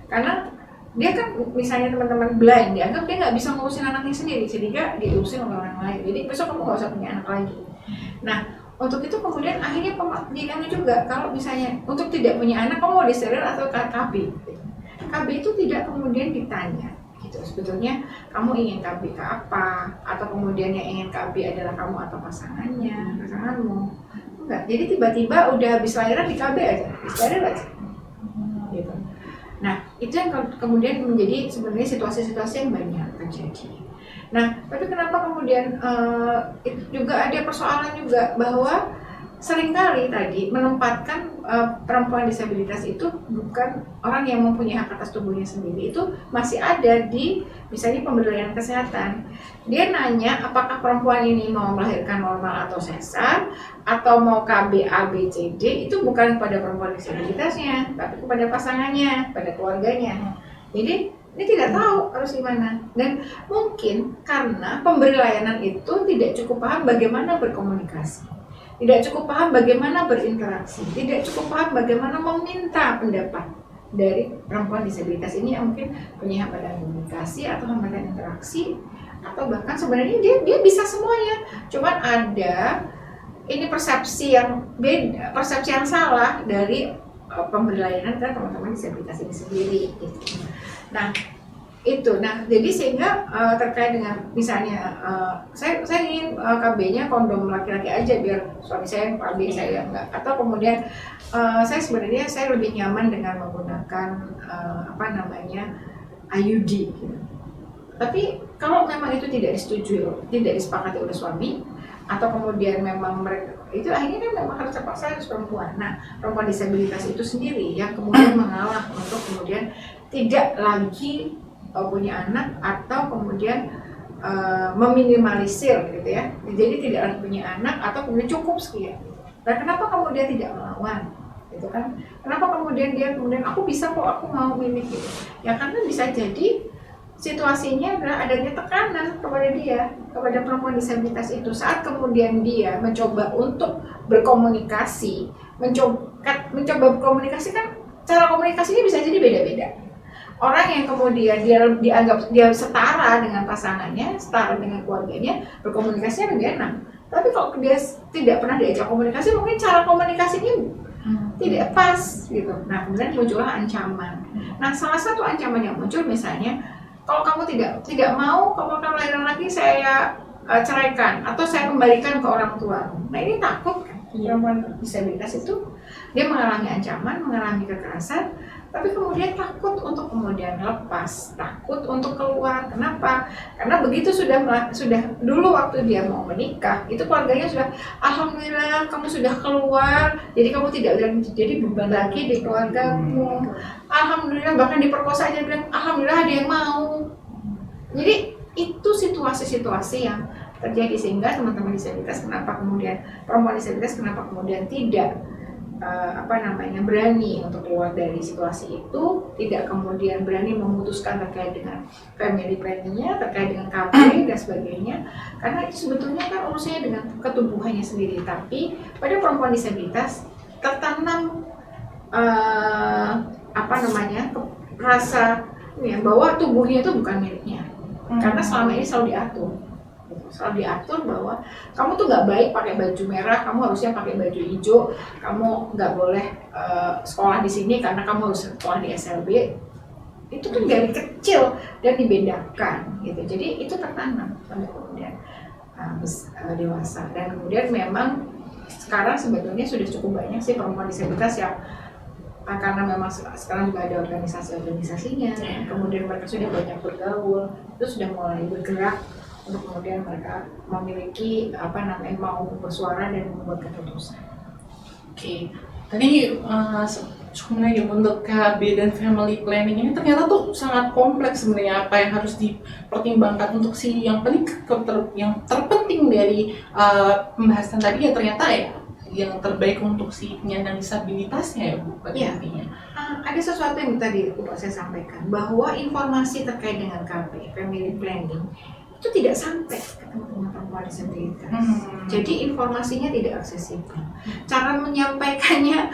Karena dia kan misalnya teman-teman blind, dianggap dia nggak bisa ngurusin anaknya sendiri sehingga diurusin oleh orang lain. Jadi besok kamu nggak usah punya anak lagi. Nah untuk itu kemudian akhirnya pemilihannya juga, kalau misalnya untuk tidak punya anak kamu mau disteril atau KB. KB itu tidak kemudian ditanya gitu. Sebetulnya kamu ingin KB ke apa, atau kemudian yang ingin KB adalah kamu atau pasanganmu. Enggak. Jadi tiba-tiba udah habis lahiran di KB aja, disteril aja. Gitu. Nah, itu yang kemudian menjadi sebenarnya situasi-situasi yang banyak terjadi. Nah, tapi kenapa kemudian itu juga ada persoalan juga bahwa seringkali tadi menempatkan perempuan disabilitas itu bukan orang yang mempunyai hak atas tubuhnya sendiri, itu masih ada di misalnya pemberdayaan kesehatan. Dia nanya apakah perempuan ini mau melahirkan normal atau sesar atau mau KB A B C D, itu bukan pada perempuan disabilitasnya tapi kepada pasangannya, pada keluarganya. Jadi ini tidak tahu harus gimana, dan mungkin karena pemberi layanan itu tidak cukup paham bagaimana berkomunikasi, tidak cukup paham bagaimana berinteraksi, tidak cukup paham bagaimana meminta pendapat dari perempuan disabilitas ini yang mungkin punya hambatan komunikasi atau hambatan interaksi, atau bahkan sebenarnya dia bisa semuanya, cuman ada ini persepsi yang beda, persepsi yang salah dari pemberi layanan ke teman-teman disabilitas ini sendiri gitu. Nah itu, jadi sehingga terkait dengan misalnya saya ingin KB-nya kondom laki-laki aja biar suami saya KB saya enggak, atau kemudian saya lebih nyaman dengan menggunakan IUD gitu. Tapi kalau memang itu tidak disetujui, tidak disepakati oleh suami, atau kemudian memang mereka itu akhirnya kan memang harus terpaksa harus perempuan. Nah, perempuan disabilitas itu sendiri yang kemudian mengalah untuk kemudian tidak lagi punya anak, atau kemudian meminimalisir gitu ya. Jadi tidak lagi punya anak atau kemudian cukup sekian. Dan kenapa kemudian tidak melawan? Gitu kan? Kenapa kemudian dia aku bisa kok, aku mau milik gitu. Ya karena bisa jadi situasinya adalah adanya tekanan kepada dia, kepada perempuan disabilitas itu, saat kemudian dia mencoba untuk berkomunikasi, mencoba berkomunikasi, kan cara komunikasinya bisa jadi beda-beda. Orang yang kemudian dia dianggap dia setara dengan pasangannya, setara dengan keluarganya, berkomunikasinya lebih enak. Tapi kalau dia tidak pernah diajak komunikasi, mungkin cara komunikasinya tidak pas gitu. Nah, kemudian muncullah ancaman. Nah, salah satu ancaman yang muncul misalnya, kalau kamu tidak mau, kamu akan melahirkan lagi, saya ceraikan atau saya kembalikan ke orang tua. Nah, ini takut kan? Perempuan disabilitas itu dia mengalami ancaman, mengalami kekerasan, tapi kemudian takut untuk kemudian lepas, takut untuk keluar. Kenapa? Karena begitu sudah dulu waktu dia mau menikah, itu keluarganya sudah, alhamdulillah kamu sudah keluar, jadi kamu tidak jadi beban lagi di keluargamu. Alhamdulillah, bahkan diperkosa aja bilang alhamdulillah ada yang mau. Jadi itu situasi-situasi yang terjadi, sehingga teman-teman disabilitas perempuan disabilitas kenapa kemudian tidak berani untuk keluar dari situasi itu, tidak kemudian berani memutuskan terkait dengan family planning-nya, terkait dengan KB dan sebagainya, karena itu sebetulnya kan urusannya dengan ketubuhannya sendiri. Tapi pada perempuan disabilitas tertanam rasa bahwa tubuhnya itu bukan miliknya, karena selama ini selalu diatur bahwa kamu tuh nggak baik pakai baju merah, kamu harusnya pakai baju hijau, kamu nggak boleh sekolah di sini karena kamu harus sekolah di SLB. Itu tuh dari kecil dan dibedakan gitu. Jadi itu tertanam sampai kemudian dewasa. Dan kemudian memang sekarang sebetulnya sudah cukup banyak sih perempuan disabilitas yang karena memang sekarang juga ada organisasinya, kemudian mereka sudah banyak bergaul, itu sudah mulai bergerak untuk kemudian mereka memiliki mau bersuara dan membuat keputusan. Oke. Tadi sebenarnya untuk KB dan family planning ini ternyata tuh sangat kompleks sebenarnya, apa yang harus dipertimbangkan untuk yang terpenting dari pembahasan tadi ya, ternyata ya yang terbaik untuk si penyandang disabilitasnya ya Bu, intinya. Ada sesuatu yang tadi saya sampaikan, bahwa informasi terkait dengan KB, family planning, itu tidak sampai ke teman-teman perempuan disabilitas. Jadi informasinya tidak aksesibel. Cara menyampaikannya,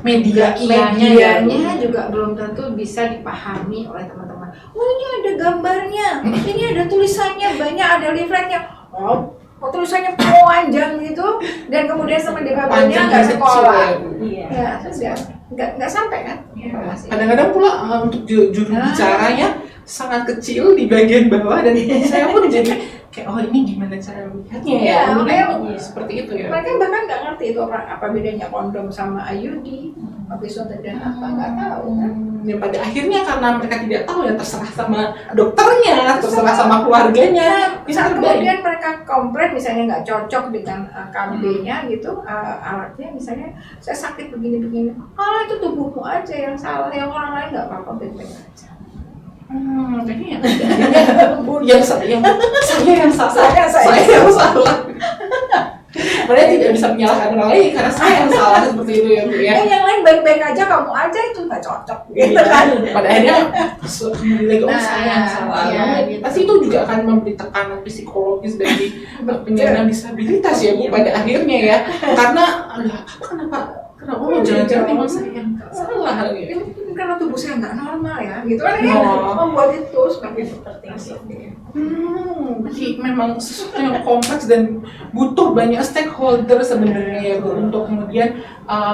medianya juga belum tentu bisa dipahami oleh teman-teman. Oh, ini ada gambarnya, ini ada tulisannya, banyak ada leafletnya. Oh, tulisannya panjang gitu, dan kemudian sama difabelnya nggak sekolah. Iya, sudah nggak sampai kan informasi. Kadang-kadang pula untuk juru bicaranya sangat kecil di bagian bawah dan saya pun jadi kayak oh ini gimana cara melihatnya ya, Iya, kemudian makanya seperti itu ya. Mereka bahkan nggak ngerti itu apa bedanya kondom sama IUD, episode dan apa nggak tahu kan. Ya pada akhirnya karena mereka tidak tahu ya terserah sama dokternya, terserah sama keluarganya. Saat kemudian mereka komplain misalnya nggak cocok dengan KB-nya gitu, alatnya misalnya saya sakit begini-begini, itu tubuhmu aja yang salah, yang orang lain nggak apa-apa, baik-baik aja. Jadi yang saya yang salah, saya yang salah. Mereka tidak bisa menyalahkan orang lain karena saya yang salah seperti itu ya Bu ya. Yang lain baik-baik aja, kamu aja itu nggak cocok gitu kan. Pada akhirnya kembali lagi saya yang salah. Iya, Gitu. Pasti itu juga akan memberi tekanan psikologis dari penyandang disabilitas ya Bu pada akhirnya ya. Karena kenapa jangan-jangan memang saya yang salah gitu. Karena tubuh saya nggak normal ya, gitu kan ya, membuat itu seperti itu. Jadi memang sesuatu yang kompleks dan butuh banyak stakeholder sebenarnya ya Bu untuk kemudian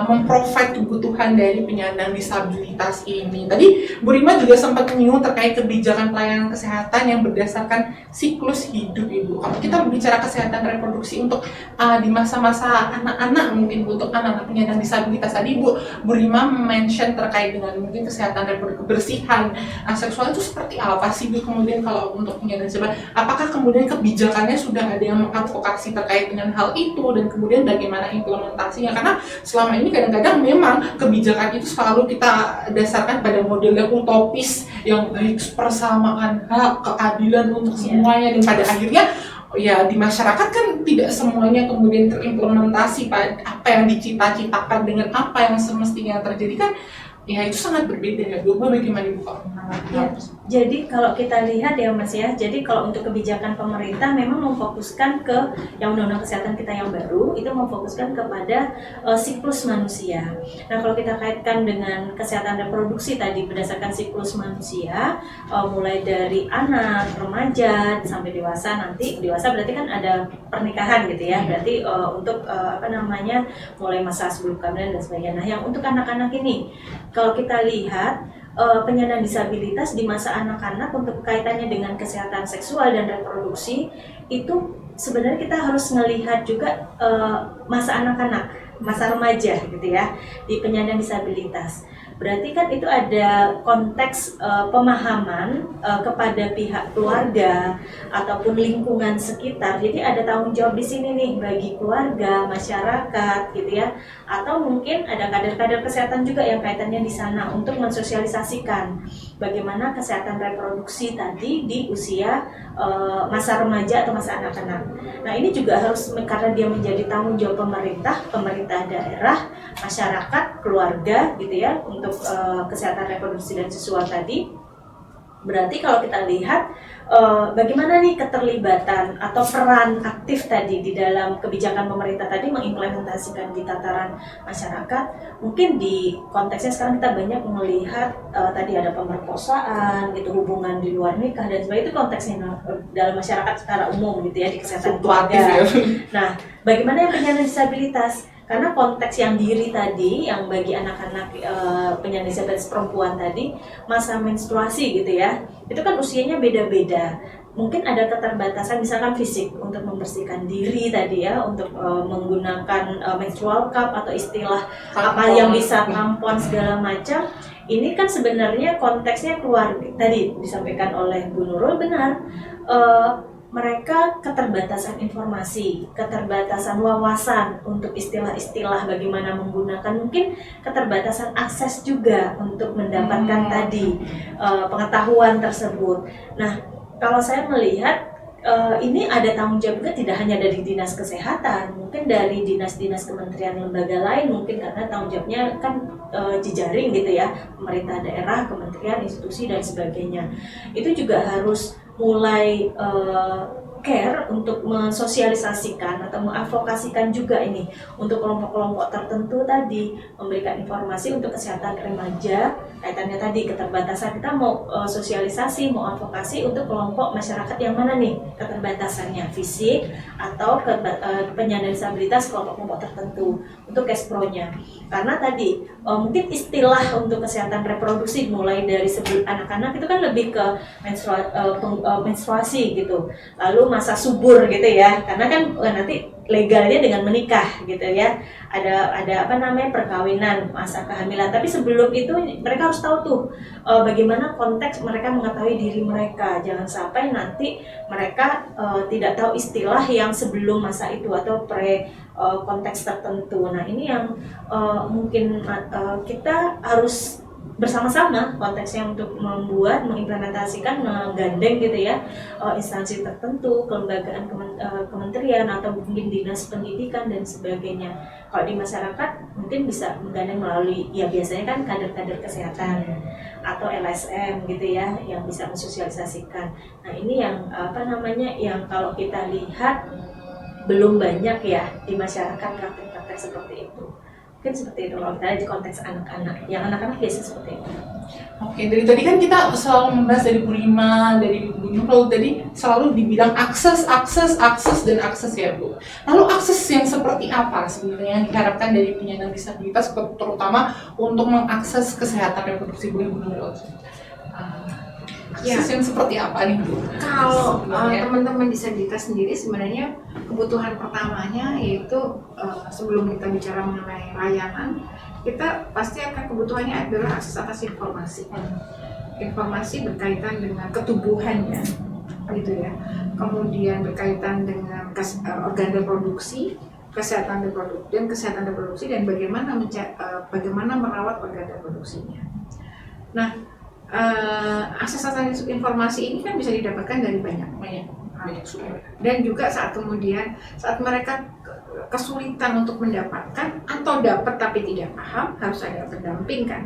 memprovide kebutuhan dari penyandang disabilitas ini. Tadi Bu Rima juga sempat menyinggung terkait kebijakan pelayanan kesehatan yang berdasarkan siklus hidup Ibu. Kalau kita berbicara kesehatan reproduksi untuk di masa-masa anak-anak mungkin untuk anak-anak penyandang disabilitas tadi Bu Rima mention terkait dengan mungkin kesehatan reproduksi, kebersihan seksual itu seperti apa sih Bu kemudian kalau untuk penyandang disabilitas? Apakah kemudian kebijakannya sudah ada yang mengadvokasi terkait dengan hal itu dan kemudian bagaimana implementasinya? Karena selama ini kadang-kadang memang kebijakan itu selalu kita dasarkan pada model yang utopis yang baik persamaan hak, keadilan untuk semuanya dan pada akhirnya ya di masyarakat kan tidak semuanya kemudian terimplementasi pada apa yang dicita-citakan dengan apa yang semestinya terjadi kan ya itu sangat berbeda ya Bu. Bagaimana Ibu kalau ya, jadi kalau kita lihat ya Mas ya, jadi kalau untuk kebijakan pemerintah memang memfokuskan ke yang undang-undang kesehatan kita yang baru itu memfokuskan kepada siklus manusia. Nah kalau kita kaitkan dengan kesehatan reproduksi tadi berdasarkan siklus manusia, mulai dari anak, remaja sampai dewasa, nanti dewasa berarti kan ada pernikahan gitu ya, berarti untuk mulai masa sebelum kehamilan dan sebagainya. Nah yang untuk anak-anak ini kalau kita lihat penyandang disabilitas di masa anak-anak untuk kaitannya dengan kesehatan seksual dan reproduksi itu sebenarnya kita harus melihat juga masa anak-anak, masa remaja gitu ya di penyandang disabilitas. Berarti kan itu ada konteks pemahaman kepada pihak keluarga ataupun lingkungan sekitar. Jadi ada tanggung jawab di sini nih bagi keluarga, masyarakat gitu ya. Atau mungkin ada kader-kader kesehatan juga yang kaitannya di sana untuk mensosialisasikan bagaimana kesehatan reproduksi tadi di usia masa remaja atau masa anak-anak. Nah ini juga harus karena dia menjadi tanggung jawab pemerintah daerah, masyarakat, keluarga gitu ya untuk kesehatan reproduksi dan seksual tadi. Berarti kalau kita lihat bagaimana nih keterlibatan atau peran aktif tadi di dalam kebijakan pemerintah tadi mengimplementasikan di tataran masyarakat. Mungkin di konteksnya sekarang kita banyak melihat tadi ada pemerkosaan gitu, hubungan di luar nikah dan sebagainya, itu konteksnya dalam masyarakat secara umum gitu ya di kesehatan keluarga. Nah, bagaimana yang penyandang disabilitas? Karena konteks yang diri tadi, yang bagi anak-anak penyandang disabilitas perempuan tadi, masa menstruasi gitu ya, itu kan usianya beda-beda. Mungkin ada keterbatasan misalkan fisik untuk membersihkan diri tadi ya, untuk menggunakan menstrual cup atau istilah apa yang bisa tampon segala macam. Ini kan sebenarnya konteksnya keluarga, tadi disampaikan oleh Bu Nurul benar. Mereka keterbatasan informasi, keterbatasan wawasan untuk istilah-istilah bagaimana menggunakan, mungkin keterbatasan akses juga untuk mendapatkan tadi pengetahuan tersebut. Nah, kalau saya melihat ini ada tanggung jawab juga tidak hanya dari dinas kesehatan, mungkin dari dinas-dinas kementerian lembaga lain, mungkin karena tanggung jawabnya kan jejaring gitu ya, pemerintah daerah, kementerian, institusi dan sebagainya. Itu juga harus mulai care untuk mensosialisasikan atau mengadvokasikan juga ini untuk kelompok-kelompok tertentu tadi, memberikan informasi untuk kesehatan remaja, kaitannya tadi keterbatasan. Kita mau sosialisasi, mau advokasi untuk kelompok masyarakat yang mana nih keterbatasannya, fisik atau penyandang disabilitas kelompok-kelompok tertentu untuk cash pro-nya. Karena tadi mungkin istilah untuk kesehatan reproduksi mulai dari sebelum anak-anak itu kan lebih ke menstruasi gitu, lalu masa subur gitu ya, karena kan nanti legalnya dengan menikah gitu ya, ada apa namanya perkawinan, masa kehamilan. Tapi sebelum itu mereka harus tahu tuh bagaimana konteks mereka mengetahui diri mereka, jangan sampai nanti mereka tidak tahu istilah yang sebelum masa itu atau konteks tertentu. Nah ini yang mungkin kita harus bersama-sama konteksnya untuk membuat, mengimplementasikan, menggandeng gitu ya instansi tertentu, kelembagaan kementerian atau mungkin dinas pendidikan dan sebagainya. Kalau di masyarakat mungkin bisa menggandeng melalui ya biasanya kan kader-kader kesehatan atau LSM gitu ya yang bisa mensosialisasikan. Nah ini yang apa namanya yang kalau kita lihat belum banyak ya di masyarakat praktek-praktek seperti itu. Mungkin seperti itu kalau kita di konteks anak-anak. Yang anak-anak biasa seperti itu. Oke, dari tadi kan kita selalu membahas dari Bu Rima, dari Bu Nurul, tadi selalu dibilang akses dan akses ya Bu. Lalu akses yang seperti apa sebenarnya yang diharapkan dari penyandang disabilitas, terutama untuk mengakses kesehatan reproduksi Bu Nurul? Akses yang seperti apa nih Bu? Kalau teman-teman disabilitas sendiri sebenarnya kebutuhan pertamanya yaitu sebelum kita bicara mengenai layanan, kita pasti akan kebutuhannya adalah akses atas informasi. Informasi berkaitan dengan ketubuhannya, gitu ya. Kemudian berkaitan dengan organ reproduksi, kesehatan reproduksi dan bagaimana merawat organ reproduksinya. Nah, akses atas informasi ini kan bisa didapatkan dari banyak sumber. Dan juga saat mereka kesulitan untuk mendapatkan atau dapat tapi tidak paham, harus ada pendamping kan.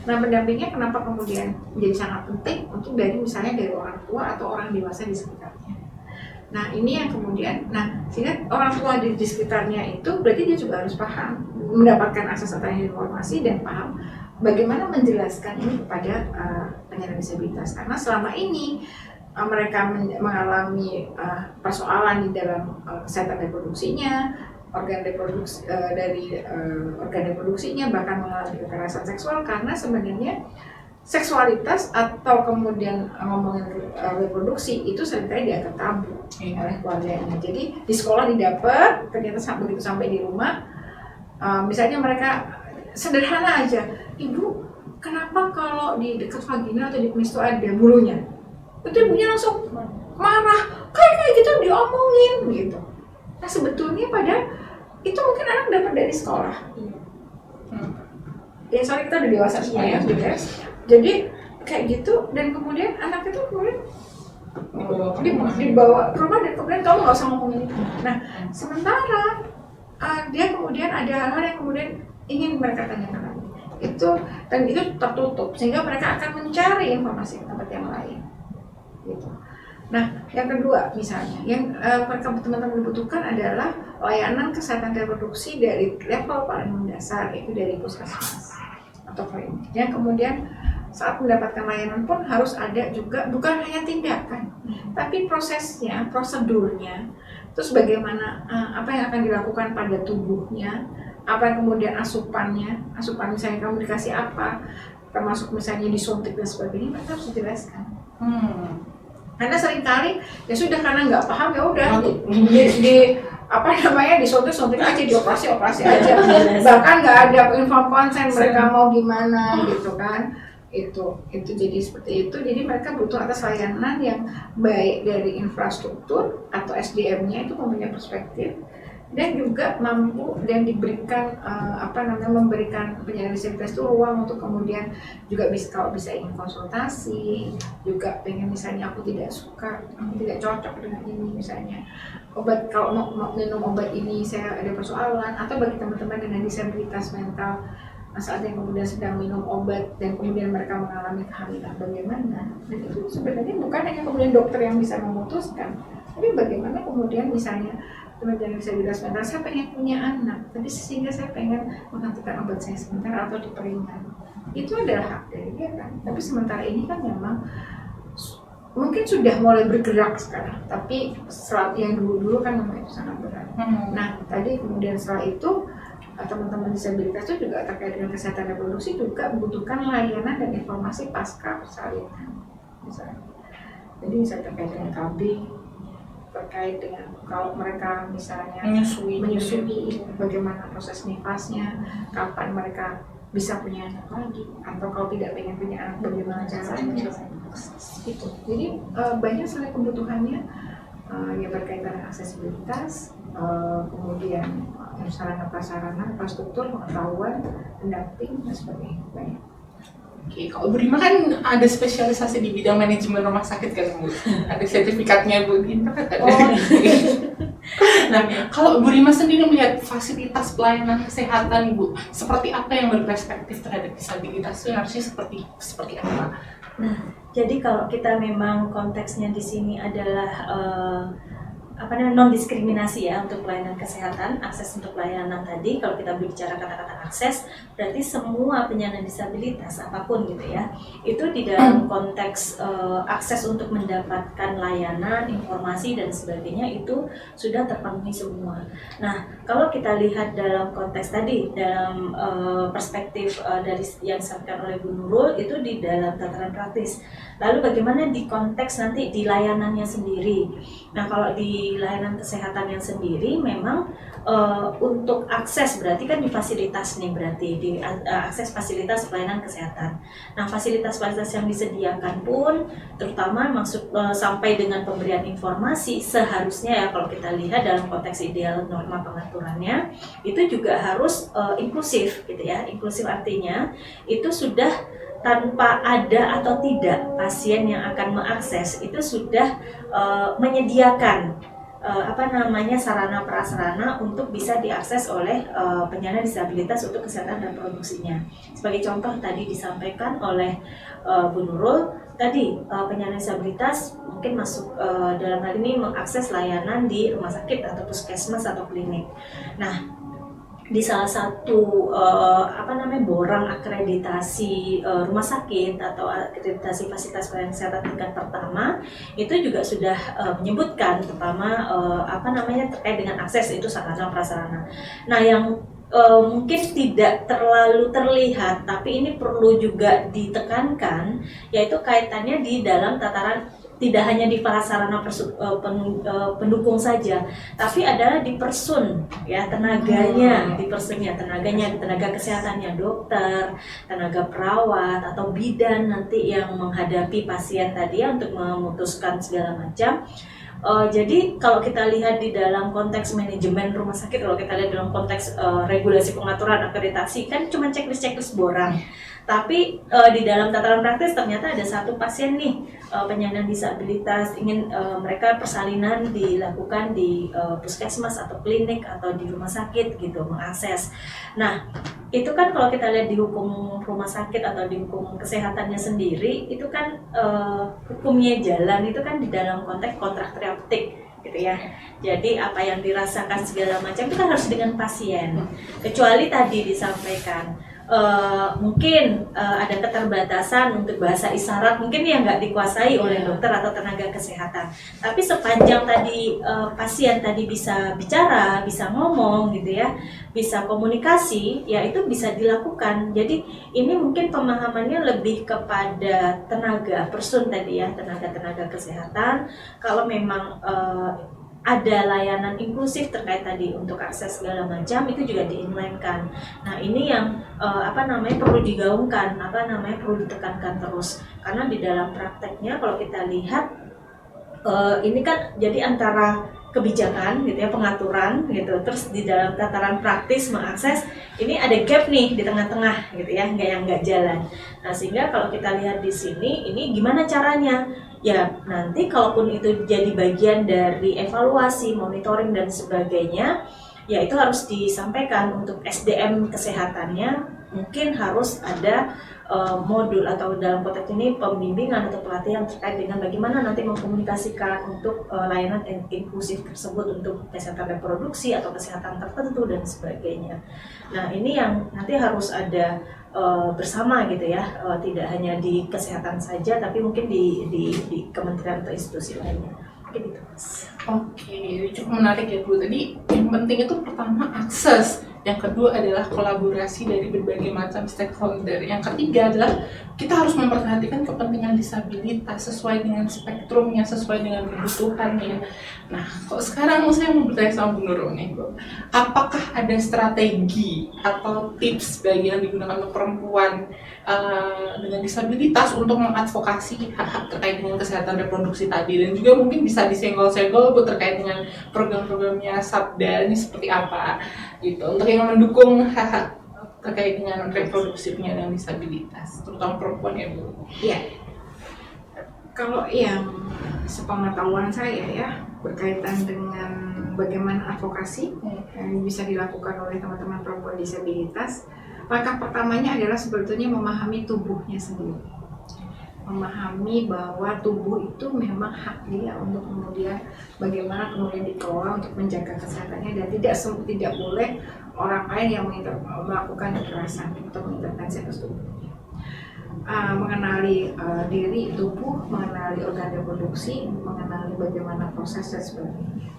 Nah pendampingnya kenapa kemudian menjadi sangat penting untuk misalnya dari orang tua atau orang dewasa di sekitarnya. Nah ini yang kemudian, sehingga orang tua di sekitarnya itu berarti dia juga harus paham, mendapatkan akses atas informasi dan paham bagaimana menjelaskan ini kepada penyandang disabilitas. Karena selama ini mereka mengalami persoalan di dalam kesehatan reproduksinya, organ reproduksinya, bahkan mengalami kekerasan seksual karena sebenarnya seksualitas atau kemudian ngomongin reproduksi itu seringkali dianggap tabu oleh keluarganya. Jadi di sekolah didapat, ternyata begitu sampai di rumah, misalnya mereka sederhana aja, ibu kenapa kalau di dekat vagina atau di penis itu ada bulunya? Itu ibunya langsung marah, kayak gitu diomongin gitu. Nah sebetulnya itu mungkin anak dapat dari sekolah. Ya soalnya kita udah dewasa semua ya, jadi kayak gitu dan kemudian anak itu dibawa ke rumah dan kemudian kamu nggak usah ngomongin itu. Nah sementara dia kemudian ada hal-hal yang kemudian ingin mereka tanyakan itu dan itu tertutup sehingga mereka akan mencari informasi ke tempat yang lain. Gitu. Nah, yang kedua misalnya, yang teman-teman butuhkan adalah layanan kesehatan reproduksi dari level paling mendasar, yaitu dari puskesmas atau klinik. Yang kemudian saat mendapatkan layanan pun harus ada juga bukan hanya tindakan, tapi prosesnya, prosedurnya, terus bagaimana apa yang akan dilakukan pada tubuhnya, apa yang kemudian asupan misalnya kamu dikasih apa, termasuk misalnya disuntik dan sebagainya, mereka harus dijelaskan. Karena seringkali ya sudah karena nggak paham ya udah disuntik aja, dioperasi aja, bahkan nggak ada info konsen mereka mau gimana gitu kan. Itu jadi seperti itu. Jadi mereka butuh atas layanan yang baik dari infrastruktur atau SDM-nya itu mempunyai perspektif dan juga mampu dan diberikan memberikan penyandang disabilitas itu ruang untuk kemudian juga kalau bisa ingin konsultasi, juga pengen misalnya aku tidak cocok dengan ini misalnya obat, kalau mau minum obat ini saya ada persoalan, atau bagi teman-teman dengan disabilitas mental saat yang kemudian sedang minum obat dan kemudian mereka mengalami kehamilan bagaimana. Dan itu sebenarnya bukan hanya kemudian dokter yang bisa memutuskan, Tapi bagaimana kemudian misalnya teman-teman disabilitas mental, saya pengen punya anak, tapi sehingga saya pengen menghentikan obat saya sebentar atau diperingan, itu adalah hak dari dia kan. Tapi sementara ini kan memang mungkin sudah mulai bergerak sekarang, tapi setelah yang dulu-dulu kan memang itu sangat berat. Nah tadi kemudian setelah itu teman-teman disabilitas itu juga terkait dengan kesehatan reproduksi juga membutuhkan layanan dan informasi pasca persalinan misalnya. Jadi misalnya terkait dengan KB, terkait dengan kalau mereka misalnya menyusui bagaimana proses nifasnya, kapan mereka bisa punya anak lagi, atau kalau tidak pengen punya anak bagaimana caranya itu. Jadi banyak sekali kebutuhannya yang berkaitan dengan aksesibilitas, kemudian sarana prasarana, infrastruktur, pengetahuan, pendamping dan sebagainya. Banyak. Oke, kalau Bu Rima kan ada spesialisasi di bidang manajemen rumah sakit kan Bu? Ada sertifikatnya Bu Rima kan ada. Nah, kalau Bu Rima sendiri melihat fasilitas pelayanan kesehatan Ibu, seperti apa yang berperspektif terhadap disabilitas itu harusnya seperti apa? Nah, jadi kalau kita memang konteksnya di sini adalah non diskriminasi ya untuk pelayanan kesehatan, akses untuk pelayanan tadi. Kalau kita berbicara kata-kata akses, berarti semua penyandang disabilitas apapun gitu ya, itu di dalam konteks akses untuk mendapatkan layanan, informasi dan sebagainya itu sudah terpenuhi semua. Nah, kalau kita lihat dalam konteks tadi, dalam perspektif dari yang disampaikan oleh Bu Nurul itu di dalam tataran praktis. Lalu bagaimana di konteks nanti di layanannya sendiri? Nah, kalau di layanan kesehatan yang sendiri memang untuk akses berarti kan di fasilitas nih, berarti di akses fasilitas pelayanan kesehatan. Nah, fasilitas-fasilitas yang disediakan pun terutama maksud sampai dengan pemberian informasi seharusnya ya kalau kita lihat dalam konteks ideal norma pengaturannya itu juga harus inklusif gitu ya. Inklusif artinya itu sudah tanpa ada atau tidak pasien yang akan mengakses itu sudah menyediakan sarana prasarana untuk bisa diakses oleh penyandang disabilitas untuk kesehatan dan reproduksinya. Sebagai contoh tadi disampaikan oleh Bu Nurul tadi penyandang disabilitas mungkin masuk dalam hal ini mengakses layanan di rumah sakit atau puskesmas atau klinik. Nah, di salah satu borang akreditasi rumah sakit atau akreditasi fasilitas pelayanan kesehatan tingkat pertama itu juga sudah menyebutkan terutama terkait dengan akses itu sarana prasarana. Nah, yang mungkin tidak terlalu terlihat tapi ini perlu juga ditekankan yaitu kaitannya di dalam tataran tidak hanya di prasarana pendukung saja, tapi adalah di person ya tenaganya, tenaga kesehatannya, dokter, tenaga perawat atau bidan nanti yang menghadapi pasien tadi ya untuk memutuskan segala macam. Jadi kalau kita lihat di dalam konteks manajemen rumah sakit, kalau kita lihat dalam konteks regulasi pengaturan akreditasi kan cuma checklist borang. Tapi di dalam tataran praktis ternyata ada satu pasien nih penyandang disabilitas ingin mereka persalinan dilakukan di puskesmas atau klinik atau di rumah sakit gitu mengakses. Nah, itu kan kalau kita lihat di hukum rumah sakit atau di hukum kesehatannya sendiri itu kan hukumnya jalan itu kan di dalam konteks kontrak terapeutik gitu ya. Jadi apa yang dirasakan segala macam itu kan harus dengan pasien. Kecuali tadi disampaikan mungkin ada keterbatasan untuk bahasa isyarat mungkin yang nggak dikuasai oleh dokter atau tenaga kesehatan. Tapi sepanjang tadi pasien tadi bisa bicara, bisa ngomong gitu ya, bisa komunikasi, ya itu bisa dilakukan. Jadi ini mungkin pemahamannya lebih kepada tenaga person tadi ya, tenaga kesehatan. Kalau memang ada layanan inklusif terkait tadi untuk akses segala macam itu juga diinlinekan. Nah, ini yang perlu digaungkan, perlu ditekankan terus. Karena di dalam prakteknya kalau kita lihat ini kan jadi antara kebijakan gitu ya, pengaturan gitu, terus di dalam tataran praktis mengakses ini ada gap nih di tengah-tengah gitu ya, nggak jalan. Nah, sehingga kalau kita lihat di sini ini gimana caranya? Ya nanti kalaupun itu jadi bagian dari evaluasi, monitoring dan sebagainya, ya itu harus disampaikan untuk SDM kesehatannya mungkin harus ada modul atau dalam konteks ini pembimbingan atau pelatihan terkait dengan bagaimana nanti mengkomunikasikan untuk layanan inklusif tersebut untuk kesehatan reproduksi atau kesehatan tertentu dan sebagainya. Nah ini yang nanti harus ada bersama gitu ya, tidak hanya di kesehatan saja tapi mungkin di kementerian atau institusi lainnya. Gitu. Oke, cukup menarik ya Bu. Tadi yang penting itu pertama akses, yang kedua adalah kolaborasi dari berbagai macam stakeholder, yang ketiga adalah kita harus memperhatikan kepentingan disabilitas sesuai dengan spektrumnya, sesuai dengan kebutuhannya. Nah, kok sekarang saya mau bertanya sama Bu Nurul nih Bu, apakah ada strategi atau tips bagi yang digunakan untuk perempuan dengan disabilitas untuk mengadvokasi hak-hak terkait dengan kesehatan reproduksi tadi, dan juga mungkin bisa disenggol-senggol Bu terkait dengan program-programnya Sabda ini seperti apa gitu untuk yang mendukung hak-hak terkait dengan reproduksi penyandang disabilitas, terutama perempuan ya Bu. Iya. Kalau yang sepengetahuan saya ya berkaitan dengan bagaimana advokasi yang bisa dilakukan oleh teman-teman perempuan disabilitas, langkah pertamanya adalah sebetulnya memahami tubuhnya sendiri. Memahami bahwa tubuh itu memang hak dia untuk kemudian bagaimana kemudian dikelola untuk menjaga kesehatannya, dan tidak boleh orang lain yang melakukan kekerasan atau mengintervensi atas tubuhnya. Mengenali diri tubuh, mengenali organ reproduksi, mengenali bagaimana proses dan sebagainya.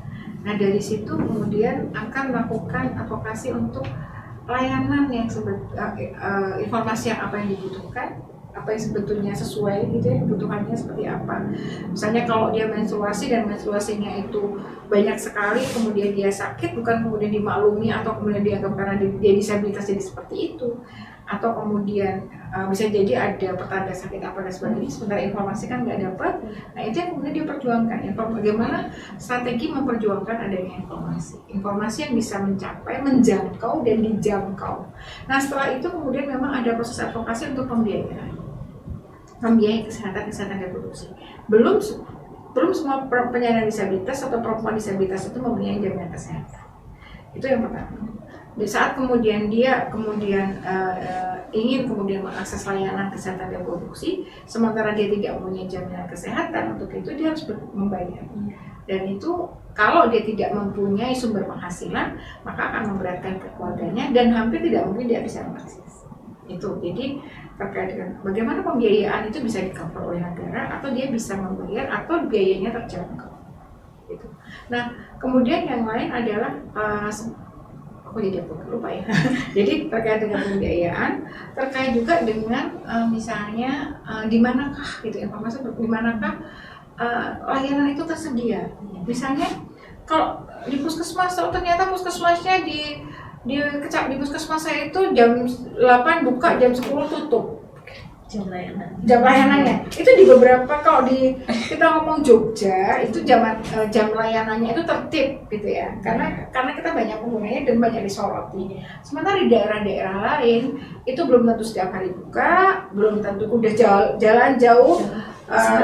Nah dari situ kemudian akan melakukan advokasi untuk layanan yang informasi yang apa yang dibutuhkan, apa yang sebetulnya sesuai gitu ya, kebutuhannya seperti apa. Misalnya kalau dia menstruasi dan menstruasinya itu banyak sekali, kemudian dia sakit, bukan kemudian dimaklumi atau kemudian dianggap karena dia disabilitas jadi seperti itu, atau kemudian bisa jadi ada pertanda sakit apa dan sebagainya, sementara informasi kan nggak dapat. Nah itu yang kemudian dia perjuangkan, bagaimana strategi memperjuangkan adanya informasi yang bisa mencapai, menjangkau dan dijangkau. Nah setelah itu kemudian memang ada proses advokasi untuk pembiayaan kesehatan reproduksi. Belum semua penyandang disabilitas atau perempuan disabilitas itu mempunyai jaminan kesehatan. Itu yang pertama. Di saat kemudian dia ingin kemudian mengakses layanan kesehatan reproduksi, sementara dia tidak mempunyai jaminan kesehatan, untuk itu dia harus membayar. Dan itu kalau dia tidak mempunyai sumber penghasilan, maka akan memberatkan keluarganya dan hampir tidak mungkin dia bisa mengakses. Itu jadi terkait dengan bagaimana pembiayaan itu bisa di-cover oleh negara, atau dia bisa membayar, atau biayanya terjangkau. Gitu. Nah, kemudian yang lain adalah aku lupa ya. Jadi terkait dengan pembiayaan, terkait juga dengan misalnya di manakah gitu informasi, di manakah layanan itu tersedia. Misalnya kalau di puskesmas, ternyata puskesmasnya di puskesmas saya itu jam 8 buka, jam 10 tutup. Jam layanannya itu di beberapa, kalau kita ngomong Jogja itu jam layanannya itu tertib gitu ya, karena kita banyak penggunanya dan banyak disoroti. Sementara di daerah-daerah lain itu belum tentu setiap hari buka, belum tentu udah jalan jauh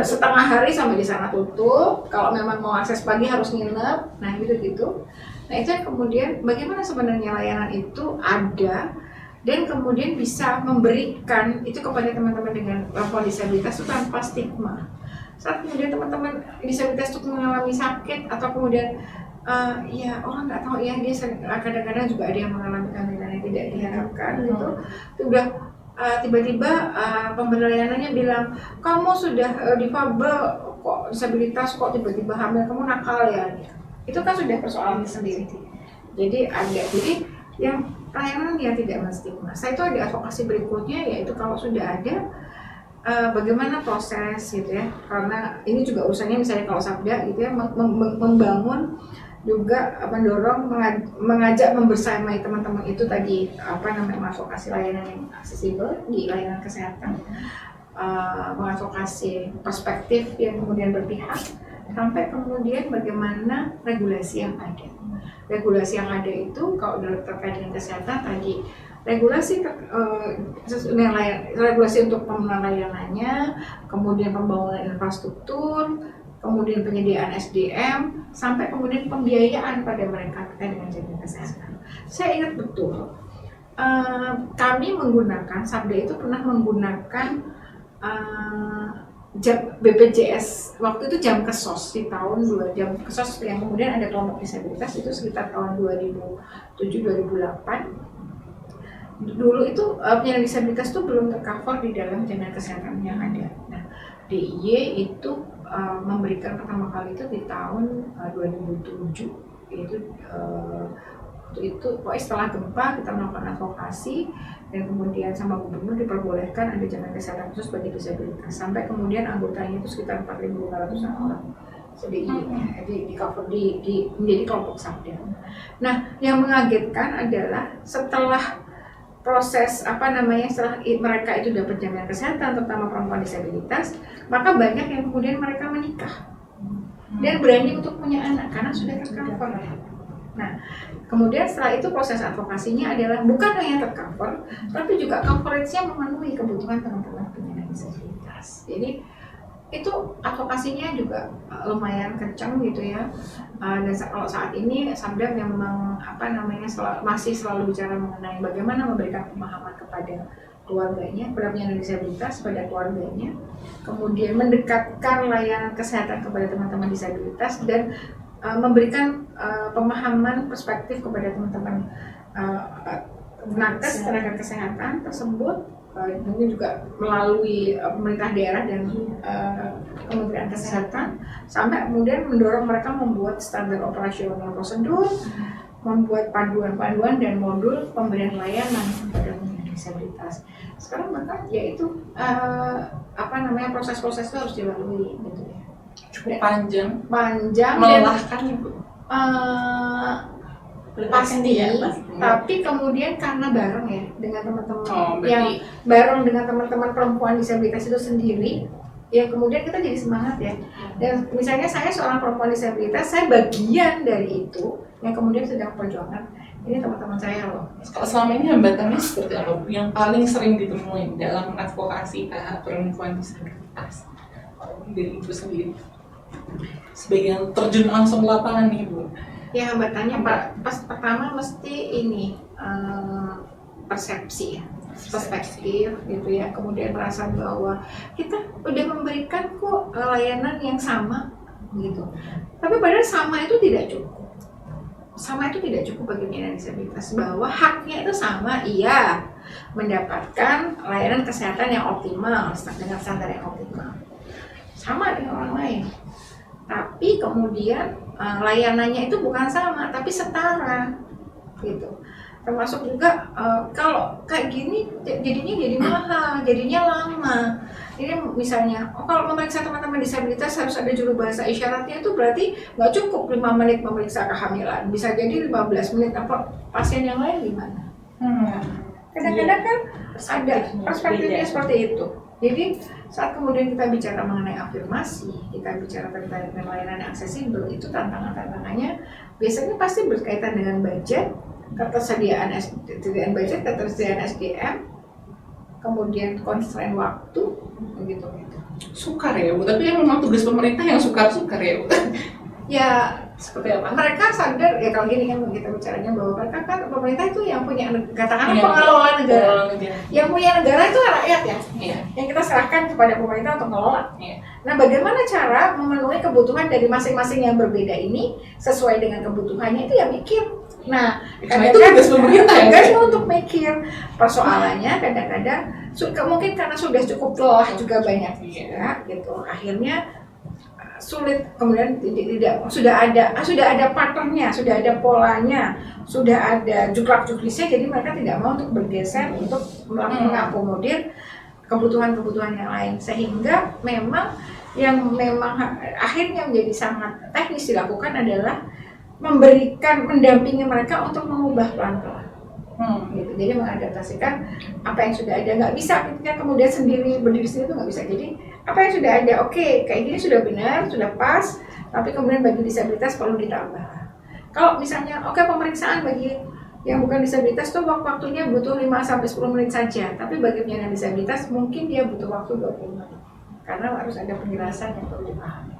setengah hari sampai di sana tutup. Kalau memang mau akses pagi harus nginep, nah gitu. Nah itu yang kemudian bagaimana sebenarnya layanan itu ada dan kemudian bisa memberikan itu kepada teman-teman dengan perempuan disabilitas itu tanpa stigma. Saat kemudian teman-teman disabilitas itu mengalami sakit atau kemudian ya orang nggak tahu ya, dia kadang-kadang juga ada yang mengalami kehamilan yang tidak diharapkan gitu. Itu udah tiba-tiba pemberi layanannya bilang, kamu sudah difabel kok disabilitas kok tiba-tiba hamil, kamu nakal ya. Itu kan sudah persoalan sendiri. Jadi yang layanan ya tidak menstigma. Saya itu ada advokasi berikutnya, yaitu kalau sudah ada bagaimana proses gitu ya, karena ini juga urusannya misalnya kalau Sabda gitu ya, membangun juga mendorong, mengajak membersamai teman-teman itu tadi mengadvokasi layanan yang aksesibel di layanan kesehatan, mengadvokasi perspektif yang kemudian berpihak, sampai kemudian bagaimana regulasi yang ada. Regulasi yang ada itu kalau terkait dengan kesehatan tadi, regulasi untuk pembangunan layanannya, kemudian pembangunan infrastruktur, kemudian penyediaan SDM, sampai kemudian pembiayaan pada mereka terkait dengan jaminan kesehatan. Saya ingat betul kami menggunakan Sabda itu pernah menggunakan BPJS waktu itu jam kesos di tahun jam kesos yang kemudian ada kelompok disabilitas itu sekitar tahun 2007-2008. Dulu itu penyandang disabilitas itu belum tercover di dalam jaminan kesehatan yang ada. Nah, DIY itu memberikan pertama kali itu di tahun 2007, yaitu itu pokoknya setelah gempa kita melakukan advokasi dan kemudian sama gubernur diperbolehkan ada jaminan kesehatan khusus bagi disabilitas sampai kemudian anggotanya itu sekitar 4.500 orang jadi di cover di menjadi kelompok Sabda. Nah, yang mengagetkan adalah setelah proses setelah mereka itu dapat jaminan kesehatan terutama perempuan disabilitas, maka banyak yang kemudian mereka menikah dan berani untuk punya anak karena sudah tercover. Nah, kemudian setelah itu proses advokasinya adalah bukan hanya tercover, tapi juga coverage-nya memenuhi kebutuhan teman-teman penyandang disabilitas. Jadi itu advokasinya juga lumayan kencang gitu ya. Dan kalau saat ini Sabda memang masih selalu bicara mengenai bagaimana memberikan pemahaman kepada keluarganya, kepada penyandang disabilitas, kepada keluarganya, kemudian mendekatkan layanan kesehatan kepada teman-teman disabilitas dan memberikan pemahaman perspektif kepada teman-teman nakes tenaga kesehatan tersebut, mungkin juga melalui pemerintah daerah dan Kementerian Kesehatan, sampai kemudian mendorong mereka membuat standar operasional prosedur, membuat panduan-panduan dan modul pemberian layanan kepada penyandang disabilitas. Sekarang bahkan yaitu proses-proses itu harus dilalui gitu ya. Cukup panjang melelahkan Ibu. Pasti, tapi kemudian karena bareng ya dengan teman-teman yang bareng dengan teman-teman perempuan disabilitas itu sendiri, ya kemudian kita jadi semangat ya. Dan misalnya saya seorang perempuan disabilitas, saya bagian dari itu yang kemudian sedang perjuangan. Ini teman-teman saya loh. Kalau selama ini hambatannya seperti apa yang paling sering ditemui dalam advokasi perempuan disabilitas dari Ibu sendiri? Sebagian terjun langsung lapangan nih Bu. Ya hambatannya pertama mesti ini persepsi ya, perspektif gitu ya. Kemudian merasa bahwa kita udah memberikan kok layanan yang sama gitu. Tapi padahal sama itu tidak cukup. Sama itu tidak cukup bagi penyandang disabilitas, bahwa haknya itu sama, iya, mendapatkan layanan kesehatan yang optimal dengan standar yang optimal, sama dengan orang lain. Tapi kemudian layanannya itu bukan sama, tapi setara, gitu. Termasuk juga kalau kayak gini jadinya jadi mahal, jadinya lama. Ini misalnya, kalau memeriksa teman-teman disabilitas harus ada juru bahasa isyaratnya, itu berarti nggak cukup 5 menit memeriksa kehamilan, bisa jadi 15 menit. Apa pasien yang lain gimana? Kadang-kadang kan ada perspektifnya seperti itu. Jadi saat kemudian kita bicara mengenai afirmasi, kita bicara tentang layanan yang aksesibel, itu tantangannya biasanya pasti berkaitan dengan budget, ketersediaan budget, ketersediaan SDM, kemudian constraint waktu, begitu. Sukar ya Bu, tapi yang memang tugas pemerintah yang sukar-sukar ya Bu. Ya seperti apa? Mereka sadar ya, kalau gini kan kita bicaranya bahwa mereka kan pemerintah itu yang punya, katakanlah pengelola negara. Yang punya negara itu rakyat ya. Yang kita serahkan kepada pemerintah untuk mengelola. Nah, bagaimana cara memenuhi kebutuhan dari masing-masing yang berbeda ini sesuai dengan kebutuhannya, itu yang mikir. Nah, kadang-kadang tugas pemerintah ya untuk mikir. Persoalannya kadang-kadang mungkin karena sudah cukup lelah juga banyak ya, gitu. Akhirnya sulit, kemudian tidak sudah ada patternnya, sudah ada polanya, sudah ada juklak-juklisnya, jadi mereka tidak mau untuk bergeser untuk mengakomodir kebutuhan-kebutuhan yang lain, sehingga memang akhirnya menjadi sangat teknis dilakukan adalah mendampingi mereka untuk mengubah pelan-pelan. Gitu. Jadi mengadaptasikan apa yang sudah ada, nggak bisa ketika kemudian berdiri sendiri itu nggak bisa. Jadi apa yang sudah ada, oke, kayak gini sudah benar, sudah pas, tapi kemudian bagi disabilitas perlu ditambah. Kalau misalnya pemeriksaan bagi yang bukan disabilitas tuh waktunya butuh 5-10 menit saja, tapi bagi penyandang disabilitas mungkin dia butuh waktu 20 menit karena harus ada penjelasan yang perlu dipahami.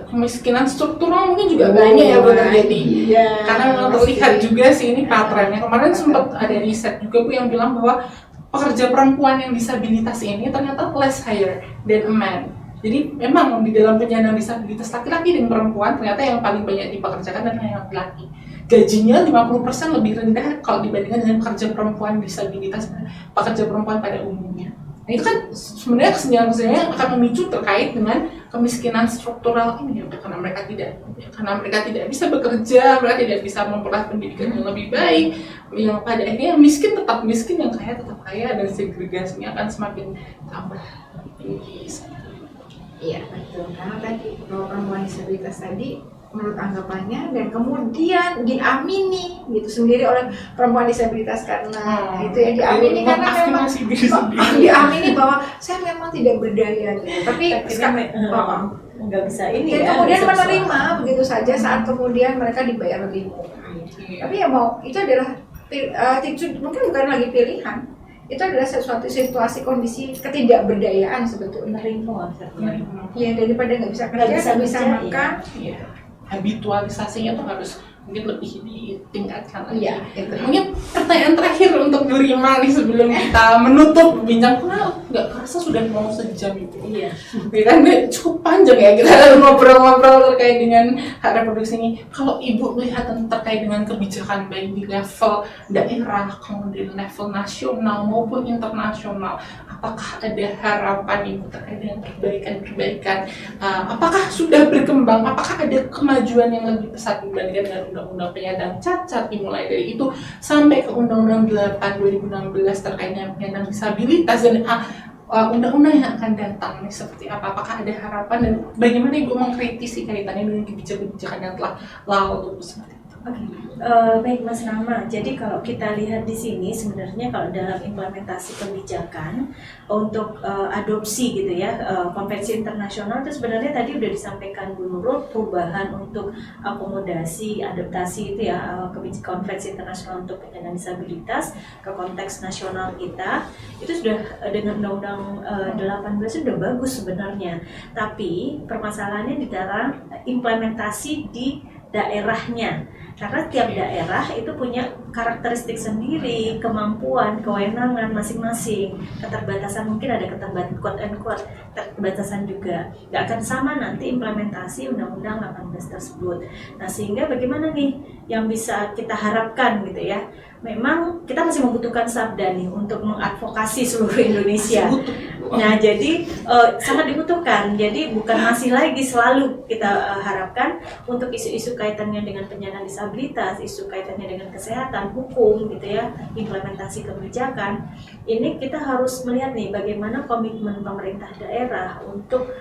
Kemiskinan struktural mungkin juga banyak ya Bu terjadi. Iya. Karena memang terlihat juga sih ini patternnya. Kemarin sempat ada riset juga Bu yang bilang bahwa pekerja perempuan yang disabilitas ini ternyata less higher than a man. Jadi memang di dalam penyandang disabilitas laki-laki dan perempuan ternyata yang paling banyak dipekerjakan adalah yang laki-laki. Gajinya 50% lebih rendah kalau dibandingkan dengan pekerja perempuan disabilitas, pekerja perempuan pada umumnya. Nah, itu kan sebenarnya kesenjangan-kesenjangan yang akan memicu terkait dengan kemiskinan struktural ini, karena mereka tidak bisa bekerja, mereka tidak bisa memperoleh pendidikan yang lebih baik, yang pada akhirnya yang miskin tetap miskin, yang kaya tetap kaya, dan segregasinya akan semakin tambah tinggi. Iya betul, karena tadi kalau perempuan disabilitas tadi menurut anggapannya dan kemudian diamini gitu sendiri oleh perempuan disabilitas karena itu ya diamini karena memang diamini bahwa saya memang tidak berdaya gitu. Tapi nggak bisa ini dan ya. kemudian menerima begitu saja saat kemudian mereka dibayar lebih murah. Tapi ya mau itu adalah mungkin bukan lagi pilihan. Itu adalah sesuatu situasi kondisi ketidakberdayaan sebetulnya. Ya daripada nggak bisa kerja, nggak bisa makan. Ya. Habitualisasinya tuh harus mungkin lebih ditingkatkan lagi. Iya, itu. Mungkin pertanyaan terakhir untuk Bu Rima nih sebelum kita menutup bincang, nggak kerasa sudah mau sejam itu. Iya. Kan cukup panjang ya kita ngobrol-ngobrol terkait dengan hak reproduksi ini. Kalau Ibu melihat terkait dengan kebijakan baik di level daerah, kemudian level nasional maupun internasional, apakah ada harapan Ibu terkait dengan perbaikan-perbaikan? Apakah sudah berkembang? Apakah ada kemajuan yang lebih pesat dibandingkan dengan Undang-Undang Penyandang Cacat, dimulai dari itu sampai ke Undang-Undang 8 2016 terkait dengan penyandang disabilitas dan undang-undang yang akan datang nih seperti apa? Apakah ada harapan dan bagaimana Ibu mengkritisi kaitannya dengan kebijakan-kebijakan yang telah lalu seperti itu? Baik Mas Rama. Jadi kalau kita lihat di sini sebenarnya kalau dalam implementasi kebijakan untuk adopsi gitu ya, konvensi internasional itu sebenarnya tadi udah disampaikan Bu Nurul, perubahan untuk akomodasi adaptasi itu ya, konvensi internasional untuk penyandang disabilitas ke konteks nasional kita itu sudah dengan Undang-Undang 18 sudah bagus sebenarnya. Tapi permasalahannya di dalam implementasi di daerahnya, karena tiap daerah itu punya karakteristik sendiri, kemampuan, kewenangan masing-masing, keterbatasan, mungkin ada keterbatasan juga, nggak akan sama nanti implementasi Undang-Undang 18 tersebut. Nah sehingga bagaimana nih yang bisa kita harapkan gitu ya, memang kita masih membutuhkan Sabda nih untuk mengadvokasi seluruh Indonesia. Nah jadi sangat dibutuhkan, jadi bukan masih lagi selalu kita harapkan untuk isu-isu kaitannya dengan penyandang disabilitas, isu kaitannya dengan kesehatan, hukum gitu ya, implementasi kebijakan. Ini kita harus melihat nih bagaimana komitmen pemerintah daerah untuk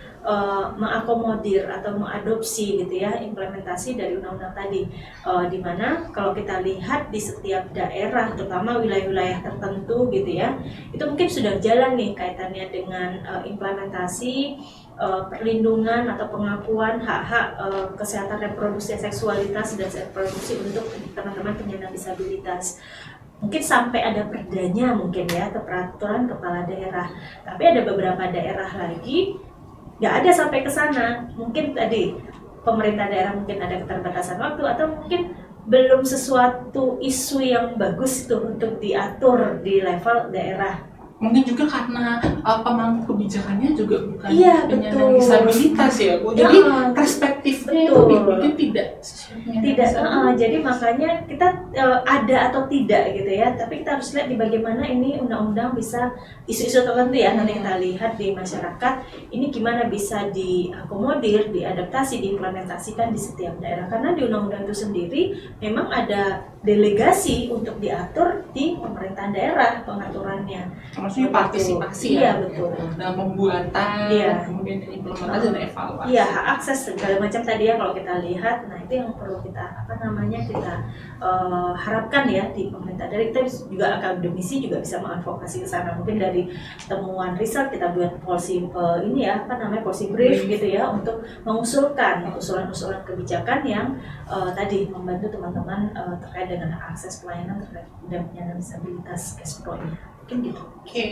mengakomodir atau mengadopsi gitu ya implementasi dari undang-undang tadi, di mana kalau kita lihat di setiap daerah terutama wilayah-wilayah tertentu gitu ya, itu mungkin sudah jalan nih kaitannya dengan implementasi perlindungan atau pengakuan hak-hak kesehatan reproduksi, seksualitas dan reproduksi untuk teman-teman penyandang disabilitas. Mungkin sampai ada perdanya mungkin ya, atau peraturan kepala daerah. Tapi ada beberapa daerah lagi nggak ada sampai ke sana. Mungkin tadi pemerintah daerah mungkin ada keterbatasan waktu atau mungkin belum sesuatu isu yang bagus tuh untuk diatur di level daerah. Mungkin juga karena pemangku kebijakannya juga bukan betul. penyandang disabilitas ya Bu. Jadi perspektifnya itu mungkin tidak. Jadi makanya kita ada atau tidak gitu ya. Tapi kita harus lihat di bagaimana ini undang-undang bisa isu-isu tertentu ya. Nanti kita lihat di masyarakat ini gimana bisa diakomodir, diadaptasi, diimplementasikan di setiap daerah. Karena di undang-undang itu sendiri memang ada delegasi untuk diatur di pemerintahan daerah pengaturannya. Maksudnya partisipasi ya, betul. Dalam pembuatan, kemudian implementasi dan evaluasi. Iya, hak akses segala macam tadi ya kalau kita lihat. Nah itu yang perlu kita kita harapkan ya di pemerintah. Dari kita juga akademisi juga bisa mengadvokasi ke sana. Mungkin dari temuan riset kita buat policy policy brief gitu ya untuk mengusulkan usulan-usulan kebijakan yang tadi membantu teman-teman terkait dengan akses pelayanan terhadap penyandang disabilitas cash flow-nya. Mungkin gitu. Oke,